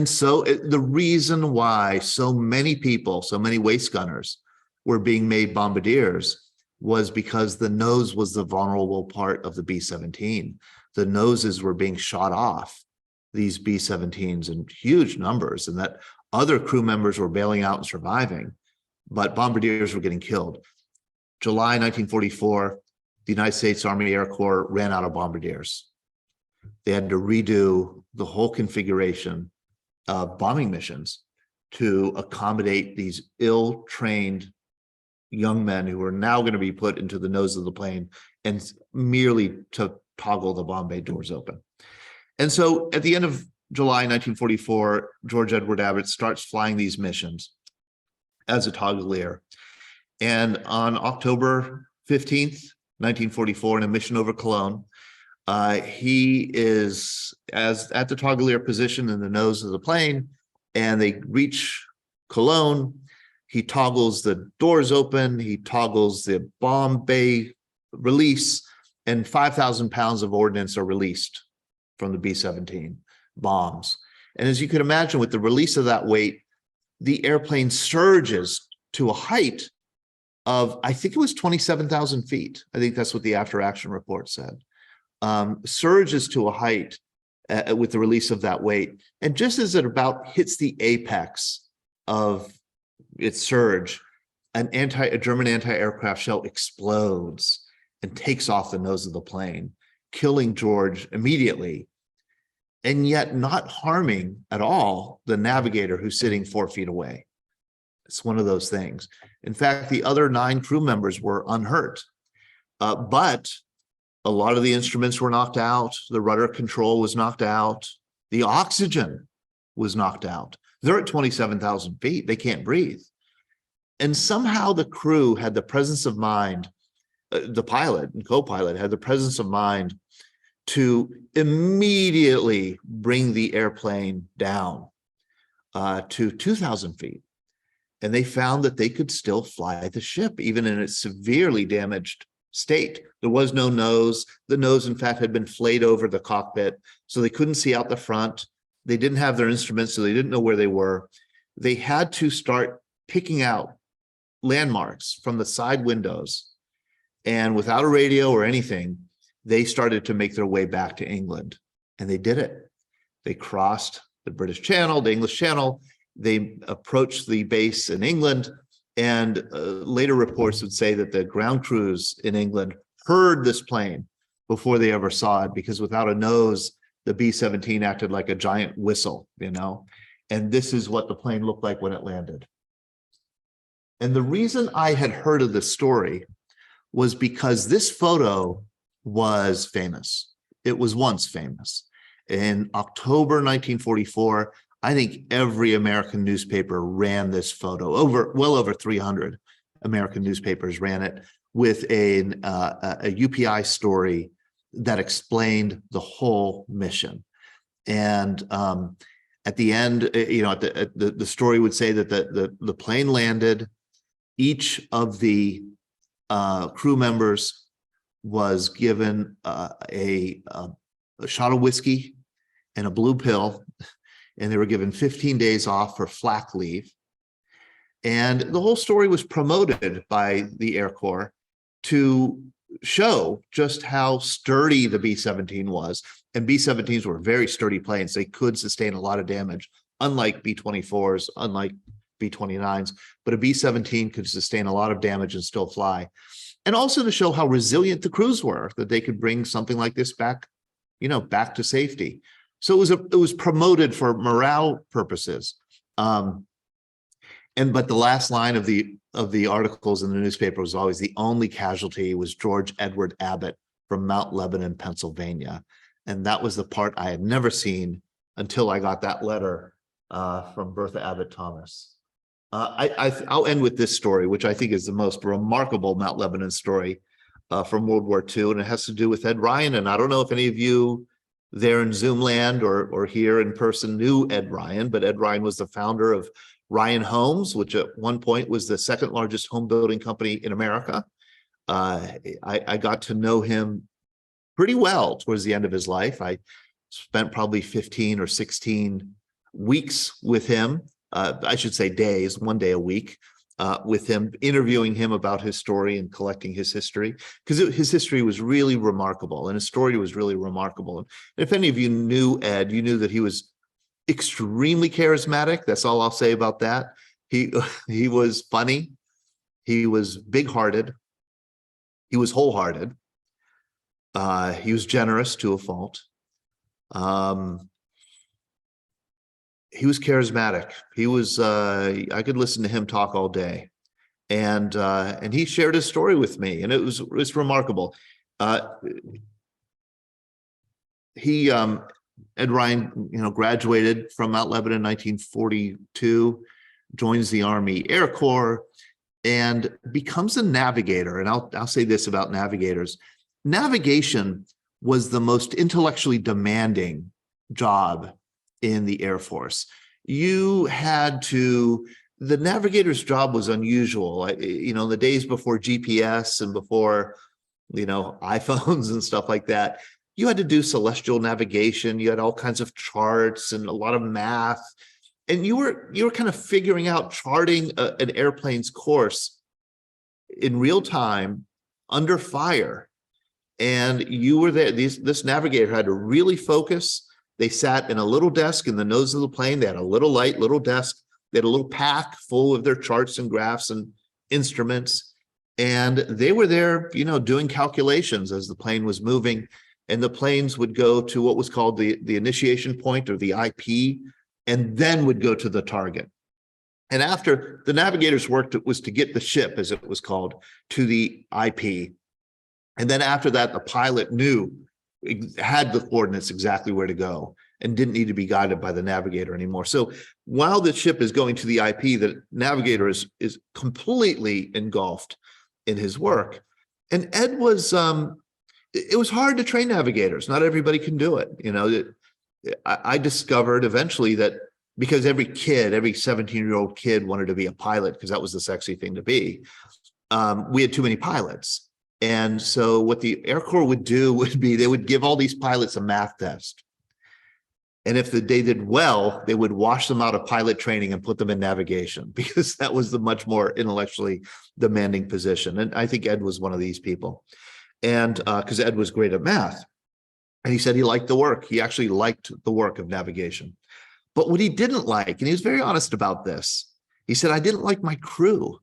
so the reason why so many people, so many waist gunners were being made bombardiers was because the nose was the vulnerable part of the B-17. The noses were being shot off, these B-17s, in huge numbers, and that other crew members were bailing out and surviving, but bombardiers were getting killed. July 1944, the United States Army Air Corps ran out of bombardiers. They had to redo the whole configuration of bombing missions to accommodate these ill-trained young men who were now going to be put into the nose of the plane and merely to toggle the bomb bay doors open. And so at the end of July 1944, George Edward Abbott starts flying these missions as a toggleier. And on October 15th, 1944, in a mission over Cologne, he is at the toggleier position in the nose of the plane, and they reach Cologne. He toggles the doors open, he toggles the bomb bay release, and 5,000 pounds of ordnance are released from the B-17 bombs. And as you can imagine, with the release of that weight, the airplane surges to a height of, I think it was 27,000 feet. I think that's what the after action report said. Surges to a height with the release of that weight. And just as it about hits the apex of its surge, a German anti-aircraft shell explodes and takes off the nose of the plane, killing George immediately, and yet not harming at all the navigator who's sitting 4 feet away. It's one of those things. In fact, the other 9 crew members were unhurt, but a lot of the instruments were knocked out. The rudder control was knocked out. The oxygen was knocked out. They're at 27,000 feet. They can't breathe. And somehow the crew had the presence of mind, the pilot and co-pilot had the presence of mind to immediately bring the airplane down to 2,000 feet. And they found that they could still fly the ship, even in its severely damaged state. There was no nose. The nose, in fact, had been flayed over the cockpit, so they couldn't see out the front. They didn't have their instruments, so they didn't know where they were. They had to start picking out landmarks from the side windows. And without a radio or anything, they started to make their way back to England. And they did it. They crossed the British Channel, the English Channel. They approached the base in England. And later reports would say that the ground crews in England heard this plane before they ever saw it, because without a nose, the B-17 acted like a giant whistle, you know? And this is what the plane looked like when it landed. And the reason I had heard of this story was because this photo was famous. It was once famous. In October 1944, I think every American newspaper ran this photo. Well over 300 American newspapers ran it with a UPI story that explained the whole mission. And at the end, you know, the story would say that the plane landed. Each of the crew members was given a shot of whiskey and a blue pill, and they were given 15 days off for flak leave. And the whole story was promoted by the Air Corps to show just how sturdy the B-17 was. And B-17s were very sturdy planes. They could sustain a lot of damage, unlike B-24s, unlike B-29s, but a B-17 could sustain a lot of damage and still fly. And also to show how resilient the crews were, that they could bring something like this back, you know, back to safety. So it was promoted for morale purposes. But the last line of the articles in the newspaper was always the only casualty was George Edward Abbott from Mount Lebanon, Pennsylvania. And that was the part I had never seen until I got that letter from Bertha Abbott Thomas. I'll end with this story, which I think is the most remarkable Mount Lebanon story from World War II, and it has to do with Ed Ryan. And I don't know if any of you there in Zoom land or here in person knew Ed Ryan, but Ed Ryan was the founder of Ryan Homes, which at one point was the second largest home building company in America. I got to know him pretty well towards the end of his life. I spent probably 15 or 16 weeks with him. I should say days, 1 day a week, with him, interviewing him about his story and collecting his history, because his history was really remarkable and his story was really remarkable. And if any of you knew Ed, you knew that he was extremely charismatic. That's all I'll say about that. He was funny. He was big-hearted. He was wholehearted. He was generous to a fault. He was charismatic. He was, I could listen to him talk all day. And he shared his story with me, and it's remarkable. Ed Ryan, you know, graduated from Mount Lebanon in 1942, joins the Army Air Corps, and becomes a navigator. And I'll say this about navigators. Navigation was the most intellectually demanding job in the Air Force. You had to, the navigator's job was unusual. You know, the days before GPS and before, you know, iPhones and stuff like that, you had to do celestial navigation. You had all kinds of charts and a lot of math. And you were kind of figuring out, charting an airplane's course in real time under fire. And you were there. This navigator had to really focus. They sat in a little desk in the nose of the plane. They had a little light, little desk. They had a little pack full of their charts and graphs and instruments. And they were there, doing calculations as the plane was moving. And the planes would go to what was called the initiation point, or the IP, and then would go to the target. And after the navigators worked, it was to get the ship, as it was called, to the IP. And then after that, the pilot had the coordinates exactly where to go and didn't need to be guided by the navigator anymore. So while the ship is going to the IP, the navigator is completely engulfed in his work. And Ed was, it was hard to train navigators. Not everybody can do it. I discovered eventually that because every 17-year-old kid wanted to be a pilot because that was the sexy thing to be, we had too many pilots. And so what the Air Corps would do would be they would give all these pilots a math test. And if they did well, they would wash them out of pilot training and put them in navigation, because that was the much more intellectually demanding position. And I think Ed was one of these people. And because Ed was great at math. And he said he liked the work. He actually liked the work of navigation. But what he didn't like, and he was very honest about this, he said, I didn't like my crew.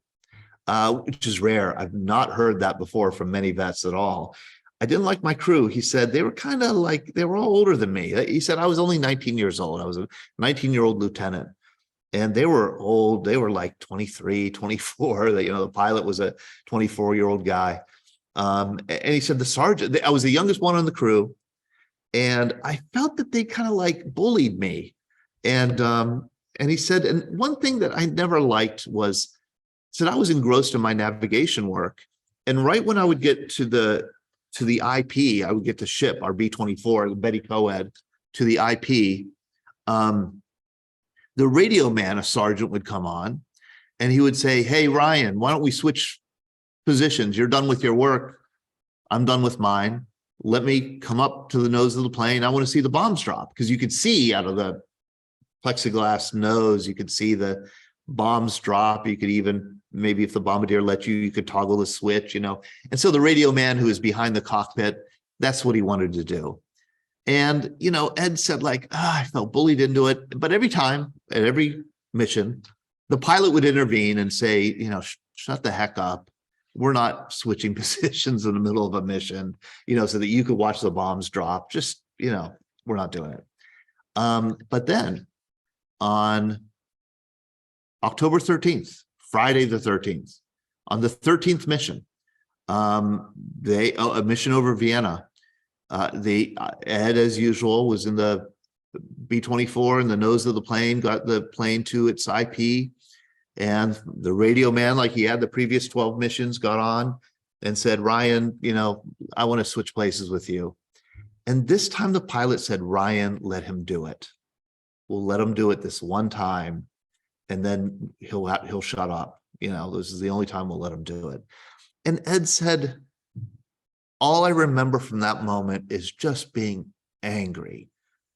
Which is rare. I've not heard that before from many vets at all. I didn't like my crew. He said they were kind of like, they were all older than me. He said I was only 19 years old. I was a 19-year-old lieutenant. And they were old. They were like 23, 24. The pilot was a 24-year-old guy. And he said the sergeant, I was the youngest one on the crew. And I felt that they kind of like bullied me. And he said, and one thing that I never liked was, said I was engrossed in my navigation work. And right when I would get to the IP, I would get the ship, our B-24, the Betty Coed, to the IP. The radio man, a sergeant, would come on and he would say, hey, Ryan, why don't we switch positions? You're done with your work. I'm done with mine. Let me come up to the nose of the plane. I want to see the bombs drop, because you could see out of the plexiglass nose, you could see the bombs drop. You could even, maybe if the bombardier let you could toggle the switch, And so the radio man who is behind the cockpit, that's what he wanted to do. And, Ed said I felt bullied into it. But every time at every mission, the pilot would intervene and say, shut the heck up. We're not switching positions in the middle of a mission, so that you could watch the bombs drop. Just, we're not doing it. But then on October 13th, Friday the 13th, on the 13th mission, a mission over Vienna, Ed, as usual, was in the B-24 in the nose of the plane, got the plane to its IP, and the radio man, like he had the previous 12 missions, got on and said, Ryan, I want to switch places with you. And this time the pilot said, Ryan, let him do it. We'll let him do it this one time, and then he'll shut up. This is the only time we'll let him do it. And Ed said, all I remember from that moment is just being angry.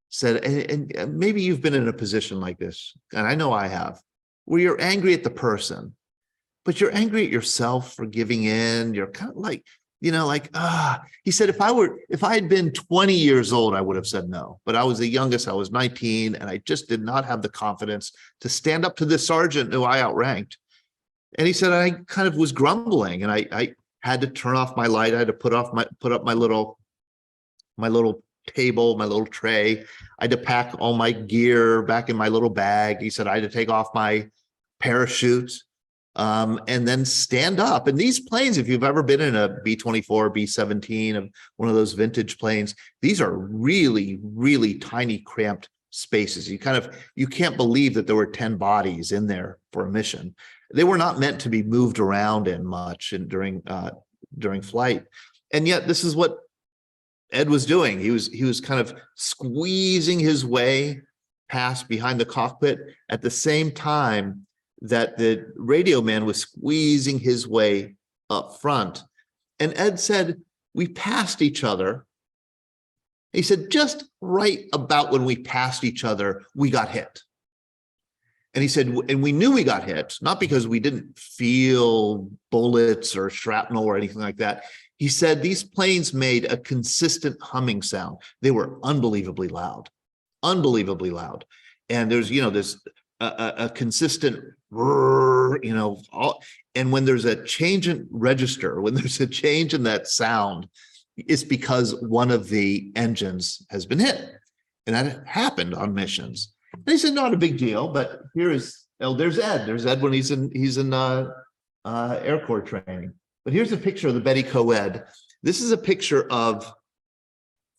Said, and maybe you've been in a position like this, and I know I have, where you're angry at the person, but you're angry at yourself for giving in. You're kind of like, he said, if I had been 20 years old, I would have said no, but I was the youngest. I was 19, and I just did not have the confidence to stand up to this sergeant who I outranked. And he said, I kind of was grumbling, and I had to turn off my light. I had to put up my little table, my little tray. I had to pack all my gear back in my little bag. He said, I had to take off my parachute. And then stand up. And these planes, if you've ever been in a B-24, B-17, one of those vintage planes, these are really, really tiny, cramped spaces. You can't believe that there were 10 bodies in there for a mission. They were not meant to be moved around in much during flight. And yet this is what Ed was doing. He was kind of squeezing his way past behind the cockpit at the same time that the radio man was squeezing his way up front. And Ed said, we passed each other. He said, just right about when we passed each other, we got hit. And he said, and we knew we got hit, not because we didn't feel bullets or shrapnel or anything like that. He said, these planes made a consistent humming sound. They were unbelievably loud, unbelievably loud. And there's, a consistent, you know, and when there's a change in register, when there's a change in that sound, it's because one of the engines has been hit. And that happened on missions. And he said, not a big deal, but here is, oh, there's Ed. There's Ed when he's in Air Corps training. But here's a picture of the Betty co-ed. This is a picture of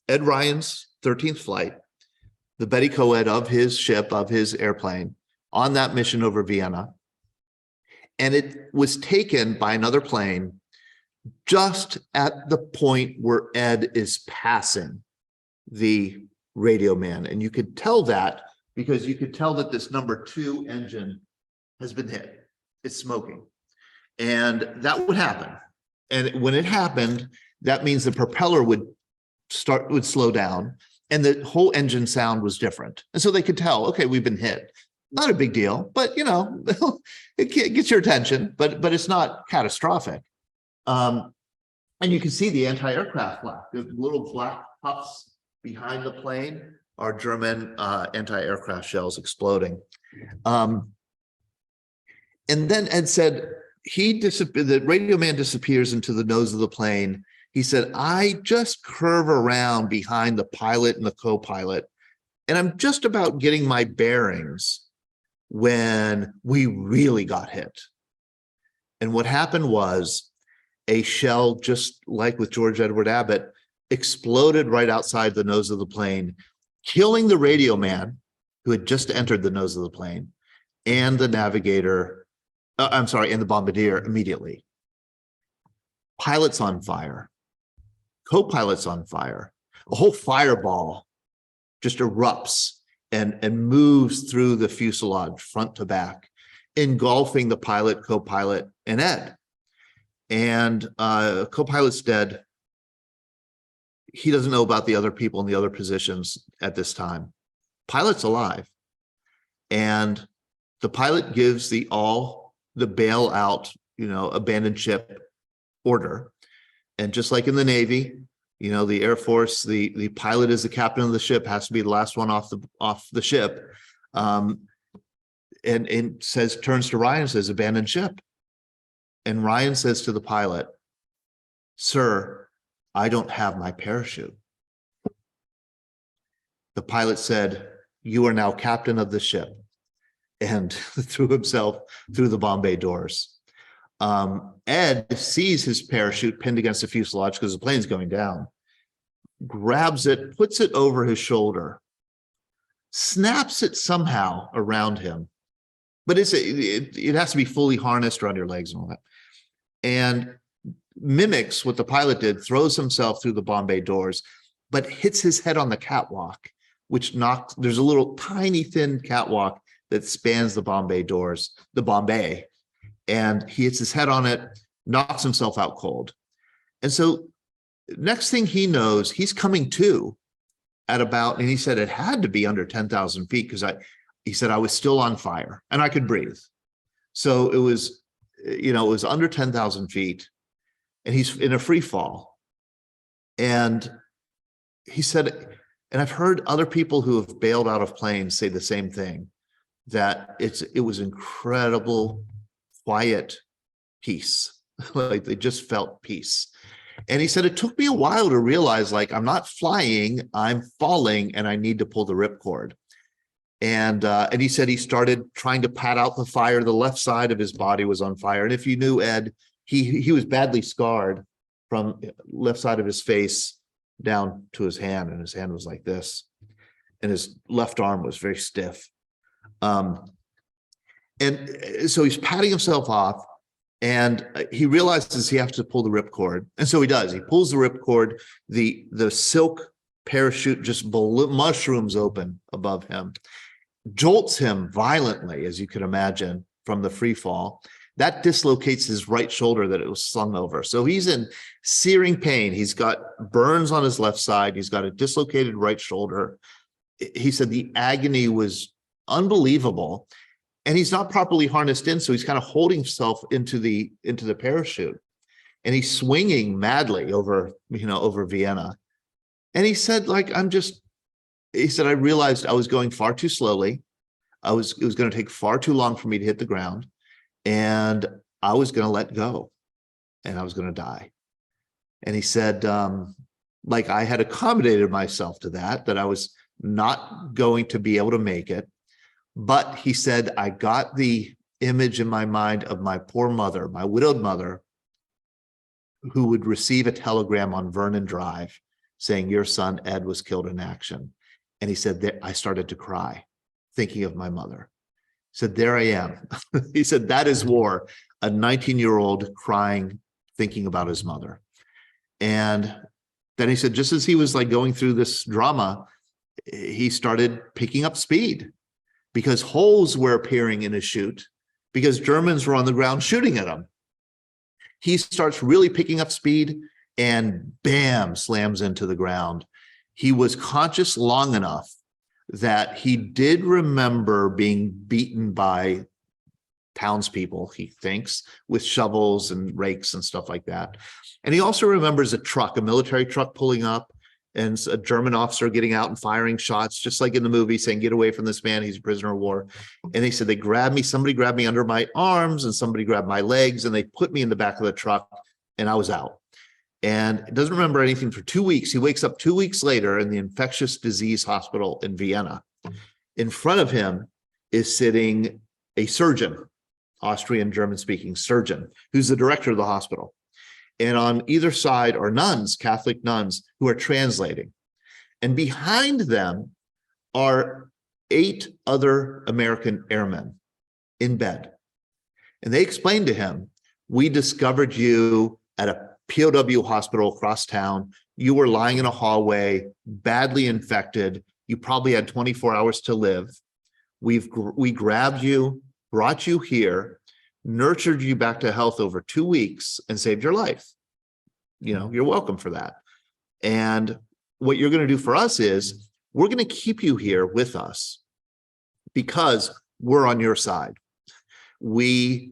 Ed Ryan's 13th flight, the Betty co-ed of his ship, of his airplane, on that mission over Vienna. And it was taken by another plane just at the point where Ed is passing the radio man. And you could tell that because you could tell that this ¡2 engine has been hit. It's smoking. And that would happen. And when it happened, that means the propeller would slow down and the whole engine sound was different. And so they could tell, okay, we've been hit. Not a big deal, but you know, it gets your attention, but it's not catastrophic. And you can see the anti-aircraft flak, the little black puffs behind the plane are German anti-aircraft shells exploding. And then Ed said, the radio man disappears into the nose of the plane. He said, I just curve around behind the pilot and the co-pilot, and I'm just about getting my bearings when we really got hit. And what happened was a shell, just like with George Edward Abbott, exploded right outside the nose of the plane, killing the radio man who had just entered the nose of the plane and the navigator, and the bombardier immediately. Pilots on fire, co-pilots on fire, a whole fireball just erupts and moves through the fuselage front to back, engulfing the pilot, co-pilot, and Ed. And co-pilot's dead. He doesn't know about the other people in the other positions at this time. Pilot's alive. And the pilot gives the bail out, you know, abandoned ship order. And just like in the Navy, you know, the Air Force, the pilot is the captain of the ship, has to be the last one off the ship. And turns to Ryan and says, abandon ship. And Ryan says to the pilot, sir, I don't have my parachute. The pilot said, you are now captain of the ship, and threw himself through the bomb bay doors. Ed sees his parachute pinned against the fuselage because the plane's going down, grabs it, puts it over his shoulder, snaps it somehow around him, but it has to be fully harnessed around your legs and all that, and mimics what the pilot did, throws himself through the bomb bay doors, but hits his head on the catwalk, which knocks, there's a little tiny thin catwalk that spans the bomb bay doors, the bomb bay, and he hits his head on it, knocks himself out cold. And so next thing he knows, he's coming to at about, and he said it had to be under 10,000 feet because he said I was still on fire and I could breathe. So it was, you know, it was under 10,000 feet and he's in a free fall. And he said, and I've heard other people who have bailed out of planes say the same thing, that it was incredible, quiet peace. Like they just felt peace. And he said, it took me a while to realize, like, I'm not flying, I'm falling, and I need to pull the ripcord. And he said he started trying to pat out the fire. The left side of his body was on fire. And if you knew Ed, he was badly scarred from left side of his face down to his hand, and his hand was like this, and his left arm was very stiff. And so he's patting himself off, and he realizes he has to pull the ripcord, and so he does. He pulls the ripcord. The silk parachute just mushrooms open above him, jolts him violently, as you can imagine, from the free fall. That dislocates his right shoulder that it was slung over. So he's in searing pain. He's got burns on his left side. He's got a dislocated right shoulder. He said the agony was unbelievable, and he's not properly harnessed in. So he's kind of holding himself into the parachute, and he's swinging madly over Vienna. And he said, like, I realized I was going far too slowly. it was going to take far too long for me to hit the ground, and I was going to let go, and I was going to die. And he said, like I had accommodated myself to that I was not going to be able to make it. But he said, I got the image in my mind of my poor mother, my widowed mother, who would receive a telegram on Vernon Drive saying, your son Ed was killed in action. And he said, I started to cry, thinking of my mother. He said, there I am. He said, that is war, a 19-year-old crying, thinking about his mother. And then he said, just as he was like going through this drama, he started picking up speed because holes were appearing in his chute because Germans were on the ground shooting at him. He starts really picking up speed and bam, slams into the ground. He was conscious long enough that he did remember being beaten by townspeople, he thinks, with shovels and rakes and stuff like that. And he also remembers a military truck pulling up and a German officer getting out and firing shots, just like in the movie, saying, get away from this man, he's a prisoner of war. And they said, somebody grabbed me under my arms and somebody grabbed my legs and they put me in the back of the truck and I was out. And doesn't remember anything for 2 weeks. He wakes up 2 weeks later in the infectious disease hospital in Vienna. In front of him is sitting a surgeon, Austrian, German-speaking surgeon, who's the director of the hospital. And on either side are nuns, Catholic nuns, who are translating. And behind them are 8 other American airmen in bed. And they explained to him, we discovered you at a POW hospital across town. You were lying in a hallway, badly infected. You probably had 24 hours to live. We grabbed you, brought you here, nurtured you back to health over 2 weeks and saved your life. You know, you're welcome for that. And what you're going to do for us is we're going to keep you here with us because we're on your side. We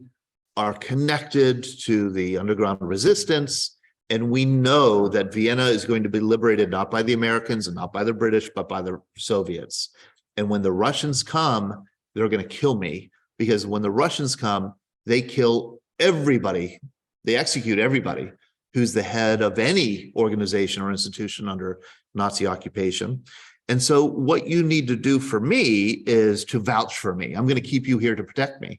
are connected to the underground resistance, and we know that Vienna is going to be liberated not by the Americans and not by the British, but by the Soviets. And when the Russians come, they're going to kill me, because when the Russians come, they kill everybody. They execute everybody who's the head of any organization or institution under Nazi occupation. And so what you need to do for me is to vouch for me. I'm going to keep you here to protect me.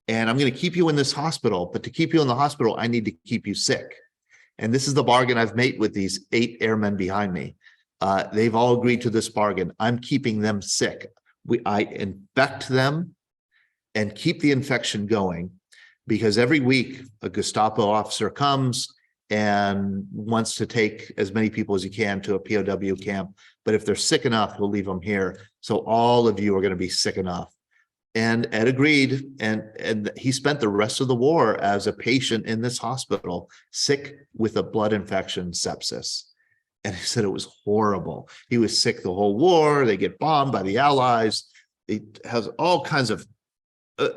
And I'm going to keep you in this hospital, but to keep you in the hospital, I need to keep you sick. And this is the bargain I've made with these 8 airmen behind me. They've all agreed to this bargain. I'm keeping them sick. I infect them and keep the infection going, because every week a Gestapo officer comes and wants to take as many people as he can to a POW camp. But if they're sick enough, we'll leave them here. So all of you are going to be sick enough. And Ed agreed, and he spent the rest of the war as a patient in this hospital, sick with a blood infection, sepsis. And he said it was horrible. He was sick the whole war. They get bombed by the Allies. It has all kinds of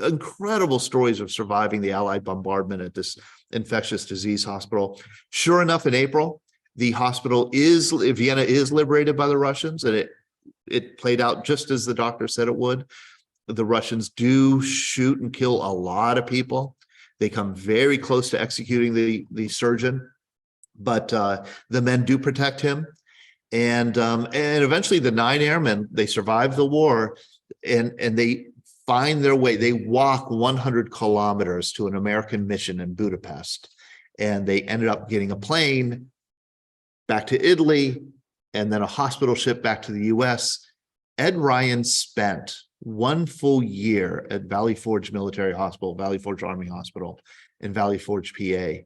incredible stories of surviving the Allied bombardment at this infectious disease hospital. Sure enough, in April, the hospital Vienna is liberated by the Russians, and it played out just as the doctor said it would. The Russians do shoot and kill a lot of people. They come very close to executing the surgeon, but the men do protect him. And eventually the 9 airmen, they survive the war, and they find their way. They walk 100 kilometers to an American mission in Budapest, and they ended up getting a plane back to Italy and then a hospital ship back to the US. Ed Ryan spent 1 full year at Valley Forge Military Hospital, Valley Forge Army Hospital in Valley Forge, PA,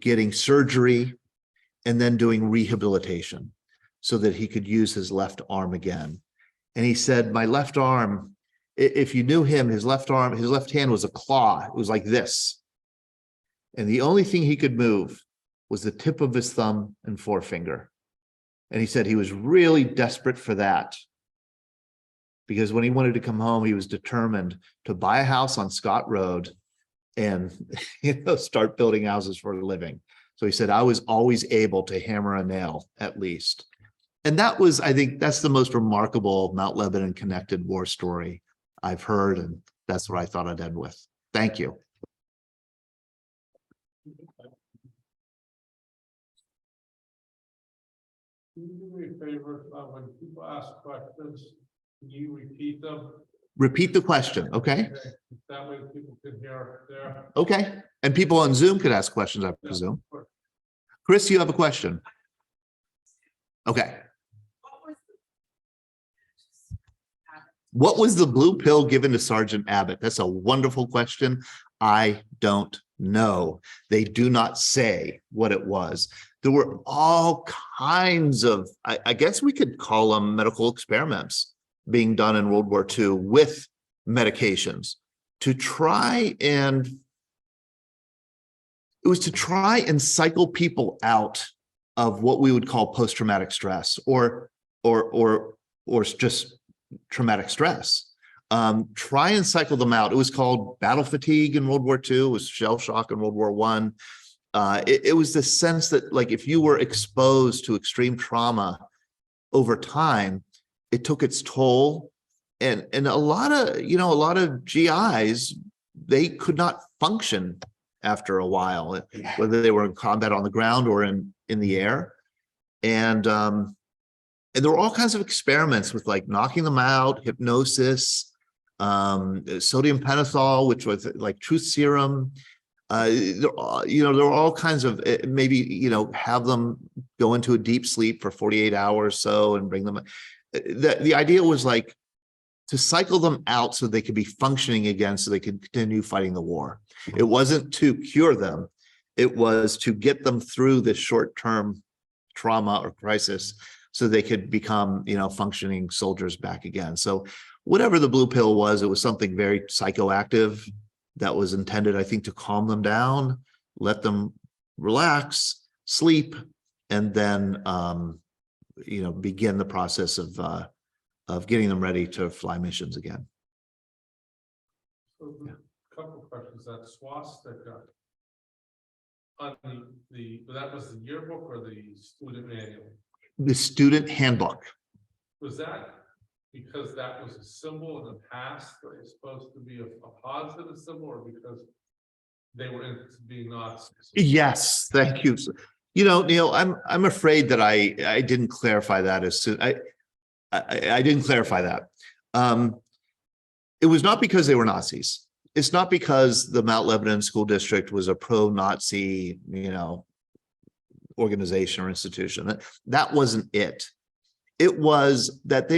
getting surgery and then doing rehabilitation so that he could use his left arm again. And he said, my left arm, if you knew him, his left hand was a claw. It was like this. And the only thing he could move was the tip of his thumb and forefinger. And he said he was really desperate for that, because when he wanted to come home, he was determined to buy a house on Scott Road and start building houses for a living. So he said, I was always able to hammer a nail, at least. And that was, I think that's the most remarkable Mount Lebanon connected war story I've heard, and that's what I thought I'd end with. Thank you.
Can you do me a favor, when people ask questions, can you repeat them?
Repeat the question, okay?
That way people can hear there.
Okay. And people on Zoom could ask questions, I presume. Chris, you have a question? Okay. What was the blue pill given to Sergeant Abbott? That's a wonderful question. I don't know. They do not say what it was. There were all kinds of, I guess we could call them medical experiments being done in World War II with medications to try and, it was to try and cycle people out of what we would call post-traumatic stress or just traumatic stress. Try and cycle them out. It was called battle fatigue in World War II. It was shell shock in World War I. It was the sense that, like, if you were exposed to extreme trauma over time, it took its toll. And a lot of GIs, they could not function after a while, whether they were in combat on the ground or in the air. And there were all kinds of experiments with, like, knocking them out, hypnosis, sodium pentothal, which was like truth serum. There were all kinds of, maybe, have them go into a deep sleep for 48 hours or so and bring them. The idea was, like, to cycle them out so they could be functioning again, so they could continue fighting the war. It wasn't to cure them. It was to get them through this short-term trauma or crisis so they could become, functioning soldiers back again. So whatever the blue pill was, it was something very psychoactive that was intended, I think, to calm them down, let them relax, sleep, and then, begin the process of getting them ready to fly missions again.
So a couple of questions. That swastika on that was the yearbook or the student manual?
The student handbook.
Was that because that was a symbol in the past that was supposed to be a positive symbol, or because they were into being Nazis?
Yes, thank you. Neil, I'm afraid that I didn't clarify that as soon. I didn't clarify that. It was not because they were Nazis. It's not because the Mount Lebanon School District was a pro-Nazi, organization or institution. That wasn't it. It was that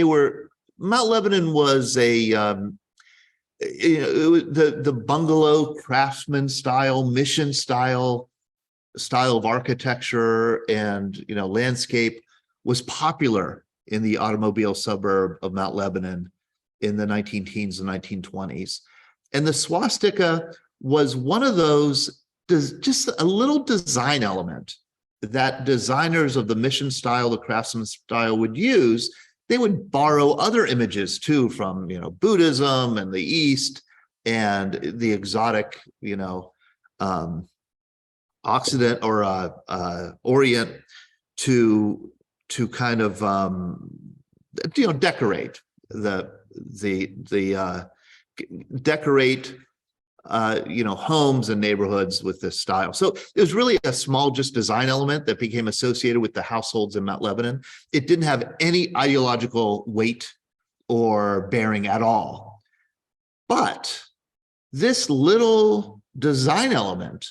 Mount Lebanon was it was the bungalow craftsman style, mission style of architecture and, landscape was popular in the automobile suburb of Mount Lebanon in the 19-teens and 1920s. And the swastika was one of those, just a little design element that designers of the mission style, the craftsman style would use. They would borrow other images too from, Buddhism and the East and the exotic, Occident or Orient to kind of, decorate decorate homes and neighborhoods with this style. So it was really a small just design element that became associated with the households in Mount Lebanon. It didn't have any ideological weight or bearing at all. But this little design element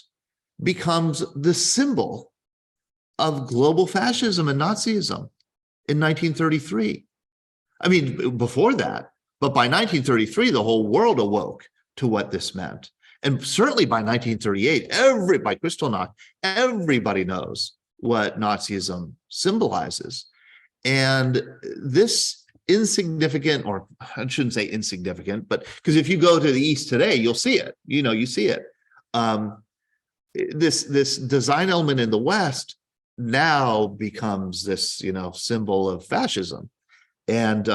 becomes the symbol of global fascism and Nazism in 1933. I mean, before that, but by 1933, the whole world awoke to what this meant. And certainly by 1938, by Kristallnacht, everybody knows what Nazism symbolizes. And this insignificant, or I shouldn't say insignificant, but because if you go to the East today, you'll see it, you see it. This design element in the West now becomes this, symbol of fascism. And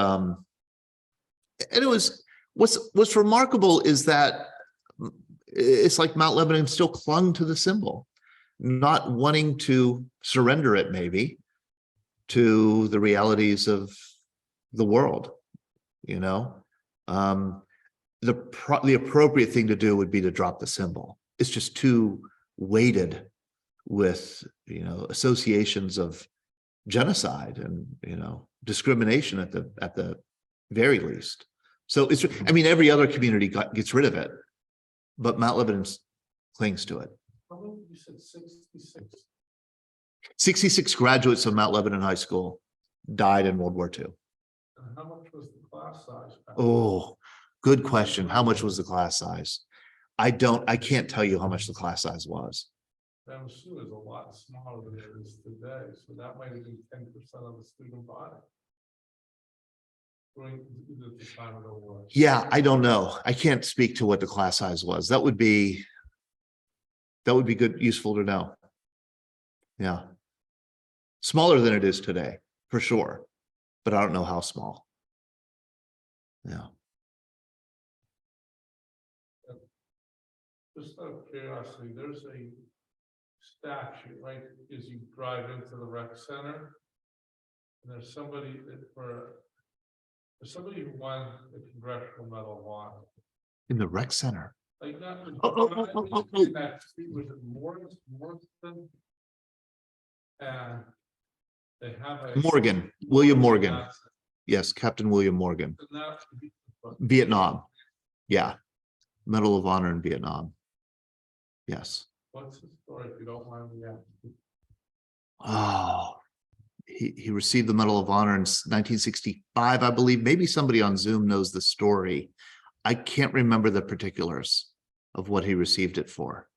it was, what's remarkable is that it's like Mount Lebanon still clung to the symbol, not wanting to surrender it maybe to the realities of the world, the appropriate thing to do would be to drop the symbol. It's just too weighted with, associations of genocide and, discrimination at the very least. So every other community gets rid of it, but Mount Lebanon clings to it.
How many, you said 66?
66 graduates of Mount Lebanon High School died in World War II.
And how much was the class size?
Oh, good question. How much was the class size? I can't tell you how much the class size was.
I'm assuming it's a lot smaller than it is today, so that might have been 10% of the student body. During the time of the war.
Yeah, I don't know. I can't speak to what the class size was. That would be good, useful to know. Yeah. Smaller than it is today, for sure. But I don't know how small. Yeah.
Just out of curiosity, there's a statue, right, as you drive into the rec center. And there's somebody who won the Congressional Medal of Honor.
In the rec center.
Like not
Oh.
that street, was it Morrison? And they have a
Morgan, William Morgan. Yes, Captain William Morgan. Vietnam. Yeah. Medal of Honor in Vietnam. Yes.
What's the story, if you don't mind me asking?
Oh, he received the Medal of Honor in 1965, I believe. Maybe somebody on Zoom knows the story. I can't remember the particulars of what he received it for.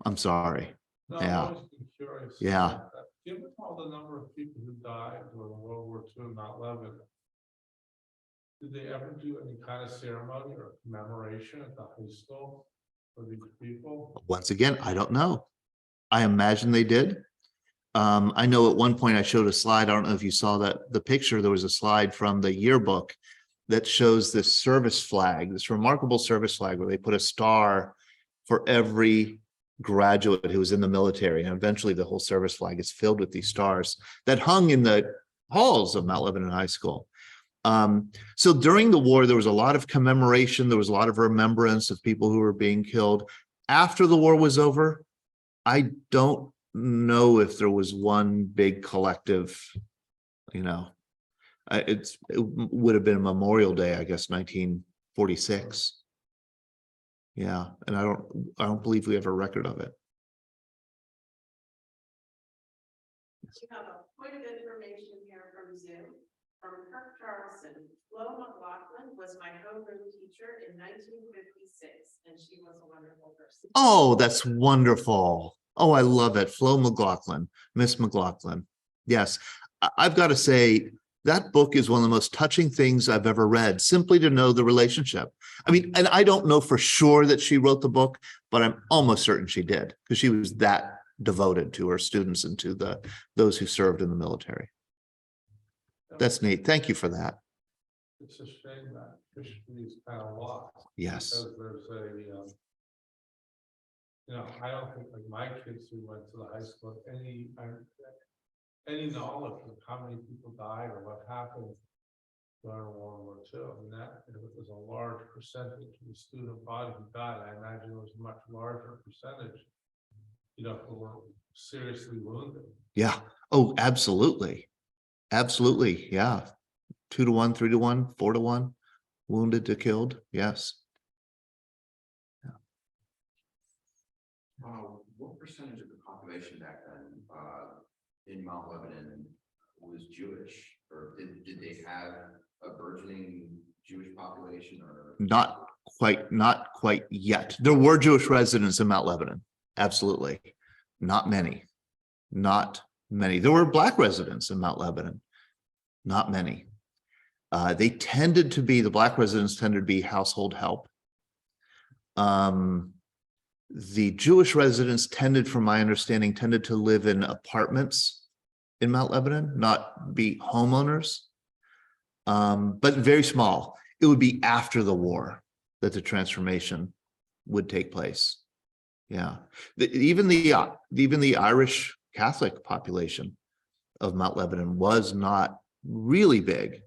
I'm sorry.
No,
Yeah.
I've always been curious.
Yeah.
about that. Given all the number of people who died during World War II in Mount Lebanon, did they ever do any kind of ceremony or commemoration at the high school for these people?
Once again, I don't know. I imagine they did. I know at one point I showed a slide. I don't know if you saw that the picture. There was a slide from the yearbook that shows this service flag, this remarkable service flag where they put a star for every graduate who was in the military. And eventually the whole service flag is filled with these stars that hung in the halls of Mount Lebanon High School. So during the war, there was a lot of commemoration. There was a lot of remembrance of people who were being killed. After the war was over, I don't know if there was one big collective, it would have been Memorial Day, I guess, 1946. Yeah, and I don't believe we have a record of it.
You have a point of information here from Zoom, from Kirk Charleston. Flo McLaughlin was my homeroom teacher in 1956, and she was a wonderful person.
Oh, that's wonderful. Oh, I love it. Flo McLaughlin, Miss McLaughlin. Yes, I've got to say, that book is one of the most touching things I've ever read, simply to know the relationship. I mean, and I don't know for sure that she wrote the book, but I'm almost certain she did, because she was that devoted to her students and to those who served in the military. That's neat. Thank you for that.
It's a shame that history is kind of lost.
Yes.
Because there's I don't think like my kids who went to the high school have any knowledge of how many people died or what happened during World War II. I mean, that it was a large percentage of the student body who died. I imagine it was a much larger percentage, who were seriously wounded.
Yeah. Oh, absolutely. Absolutely. Yeah. 2 to 1, 3 to 1, 4 to 1, wounded to killed. Yes.
What percentage of the population back then in Mount Lebanon was Jewish, or did they have a burgeoning Jewish population? Or
Not quite yet. There were Jewish residents in Mount Lebanon. Absolutely. Not many. There were Black residents in Mount Lebanon. Not many. The Black residents tended to be household help. The Jewish residents from my understanding, tended to live in apartments in Mount Lebanon, not be homeowners, but very small. It would be after the war that the transformation would take place. Yeah, even the Irish Catholic population of Mount Lebanon was not really big.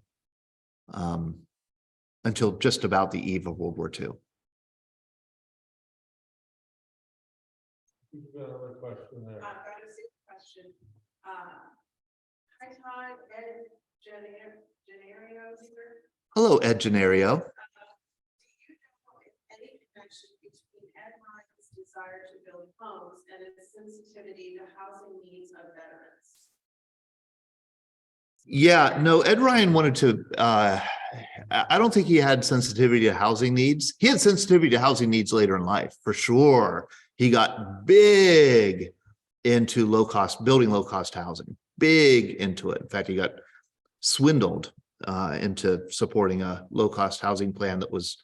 until just about the eve of World War II.
You've got another question there.
I've got a super question. Hi, Todd, Ed, Gennario here.
Hello, Ed Gennario.
Do you know any connection between Ed Ryan's desire to build homes and its sensitivity to housing needs of veterans?
Yeah, no, Ed Ryan wanted to, I don't think he had sensitivity to housing needs. He had sensitivity to housing needs later in life, for sure. He got big into building low-cost housing, big into it. In fact, he got swindled into supporting a low-cost housing plan that was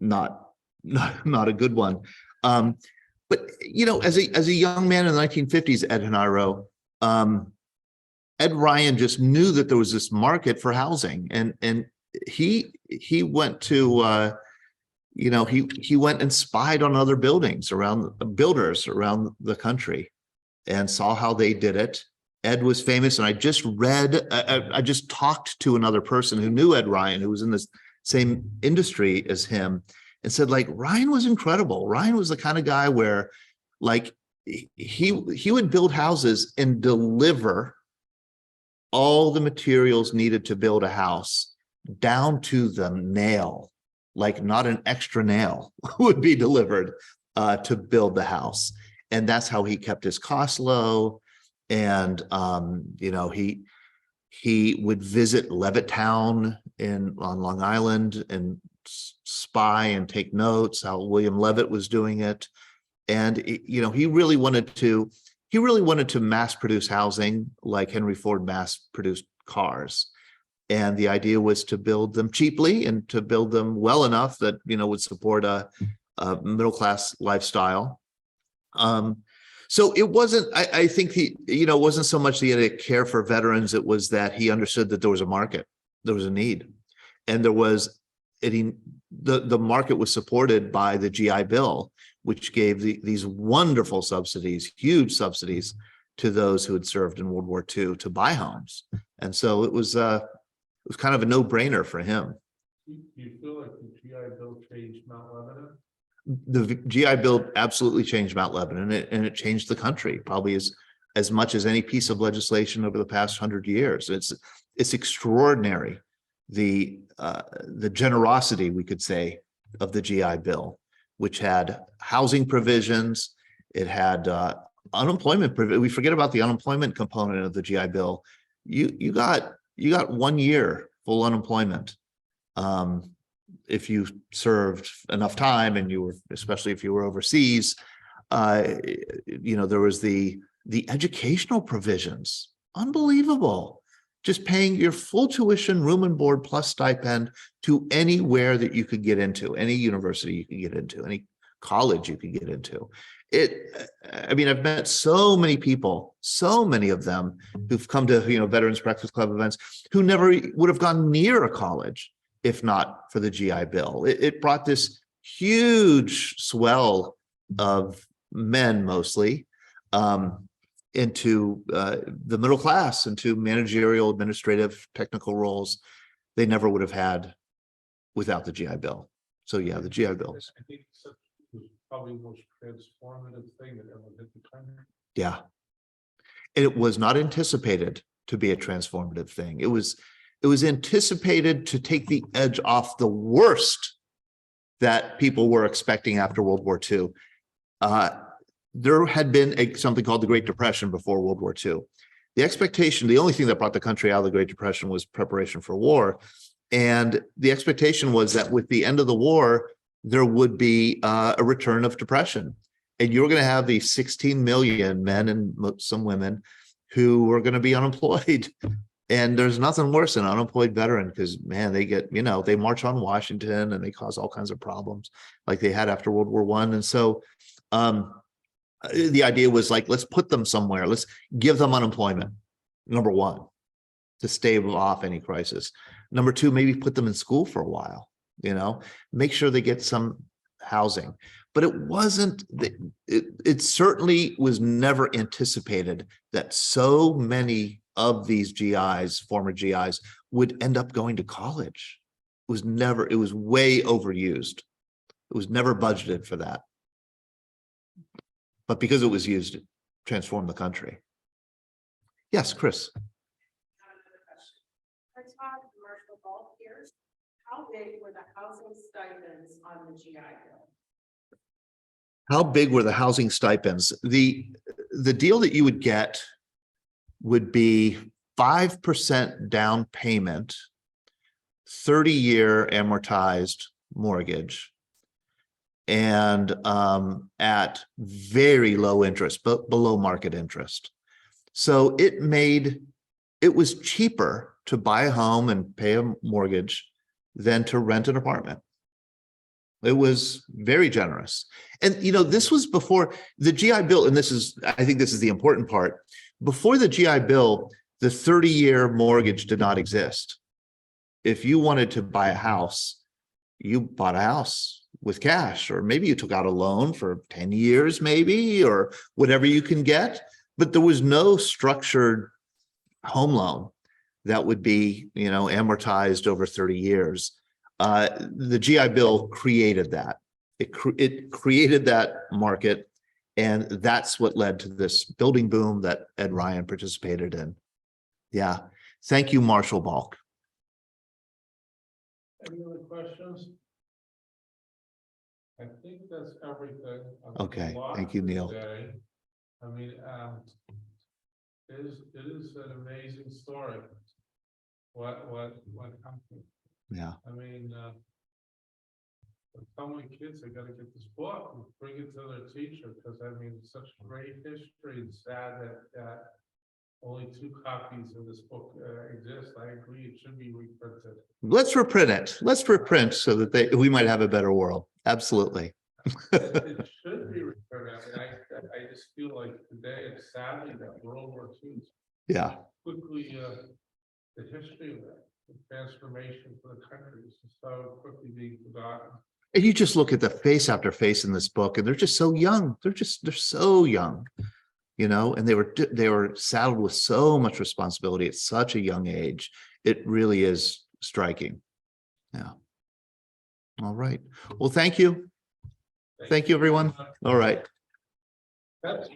not a good one. But, you know, as a young man in the 1950s, Ed Gennario, Ed Ryan just knew that there was this market for housing, and he went to he went and spied on other builders around the country and saw how they did it. Ed was famous, and I just talked to another person who knew Ed Ryan, who was in this same industry as him, and said, like, Ryan was incredible. Ryan was the kind of guy where, like, he would build houses and deliver all the materials needed to build a house down to the nail, like not an extra nail would be delivered to build the house. And that's how he kept his costs low. And, he would visit Levittown on Long Island and spy and take notes how William Levitt was doing it. And, he really wanted to mass produce housing like Henry Ford mass produced cars. And the idea was to build them cheaply and to build them well enough that, would support a middle-class lifestyle. So it wasn't, I think it wasn't so much he had a care for veterans. It was that he understood that there was a market, there was a need. And the market was supported by the GI Bill, which gave these wonderful subsidies, huge subsidies to those who had served in World War II to buy homes. And so it was kind of a no-brainer for him.
Do you feel like the GI Bill changed Mount Lebanon?
The GI Bill absolutely changed Mount Lebanon, and it changed the country probably as much as any piece of legislation over the past 100 years. It's extraordinary, the generosity, we could say, of the GI Bill, which had housing provisions. It had unemployment. We forget about the unemployment component of the GI Bill. You got 1 year full unemployment if you served enough time, and especially if you were overseas. There was the educational provisions, unbelievable. Just paying your full tuition, room and board plus stipend to anywhere that you could get into, any university you could get into, any college you could get into. I've met so many people, so many of them who've come to, Veterans Breakfast Club events who never would have gone near a college if not for the GI Bill. It brought this huge swell of men mostly into the middle class, into managerial, administrative, technical roles they never would have had without the GI Bill. So yeah, the GI Bill.
I think it was probably the most transformative thing that ever hit the country.
Yeah. And it was not anticipated to be a transformative thing. It was anticipated to take the edge off the worst that people were expecting after World War II. There had been something called the Great Depression before World War II. The expectation, the only thing that brought the country out of the Great Depression was preparation for war. And the expectation was that with the end of the war, there would be a return of depression. And you're going to have these 16 million men and some women who were going to be unemployed. And there's nothing worse than an unemployed veteran, because, man, they get, they march on Washington and they cause all kinds of problems like they had after World War I. And so the idea was like, let's put them somewhere. Let's give them unemployment, number one, to stave off any crisis. Number two, maybe put them in school for a while, make sure they get some housing. But it wasn't, it certainly was never anticipated that so many of these GIs, former GIs, would end up going to college. it was way overused. It was never budgeted for that. But because it was used, it transformed the country. Yes, Chris.
Another question. For Todd, commercial bulk here, how big were the housing stipends on the GI Bill?
How big were the housing stipends? The deal that you would get would be 5% down payment, 30-year amortized mortgage, and at very low interest, but below market interest. So it was cheaper to buy a home and pay a mortgage than to rent an apartment. It was very generous. And, this was before the GI Bill. And I think this is the important part. Before the GI Bill, the 30-year mortgage did not exist. If you wanted to buy a house, you bought a house with cash, or maybe you took out a loan for 10 years, maybe, or whatever you can get. But there was no structured home loan that would be, amortized over 30 years. The GI Bill created that. It created that market, and that's what led to this building boom that Ed Ryan participated in. Yeah. Thank you, Marshall Balk.
Any other questions? I think that's everything.
Okay, thank you, Neil.
Today. I mean, it is an amazing story. What happened?
Yeah.
I mean, I tell my kids I gotta get this book and bring it to their teacher, because I mean, it's such great history, and sad that only 2 copies of this book exist. I agree, it should be reprinted.
Let's reprint it. Let's reprint so that we might have a better world. Absolutely.
It should be reprinted. I mean, I just feel like today it's sadly that World War II is
Yeah.
quickly the history of that, the transformation for the country is so quickly being forgotten.
And you just look at the face after face in this book, and they're just so young. They're so young, and they were saddled with so much responsibility at such a young age. It really is striking. Yeah. All right. Well, thank you. Thank you, everyone. All right.
That's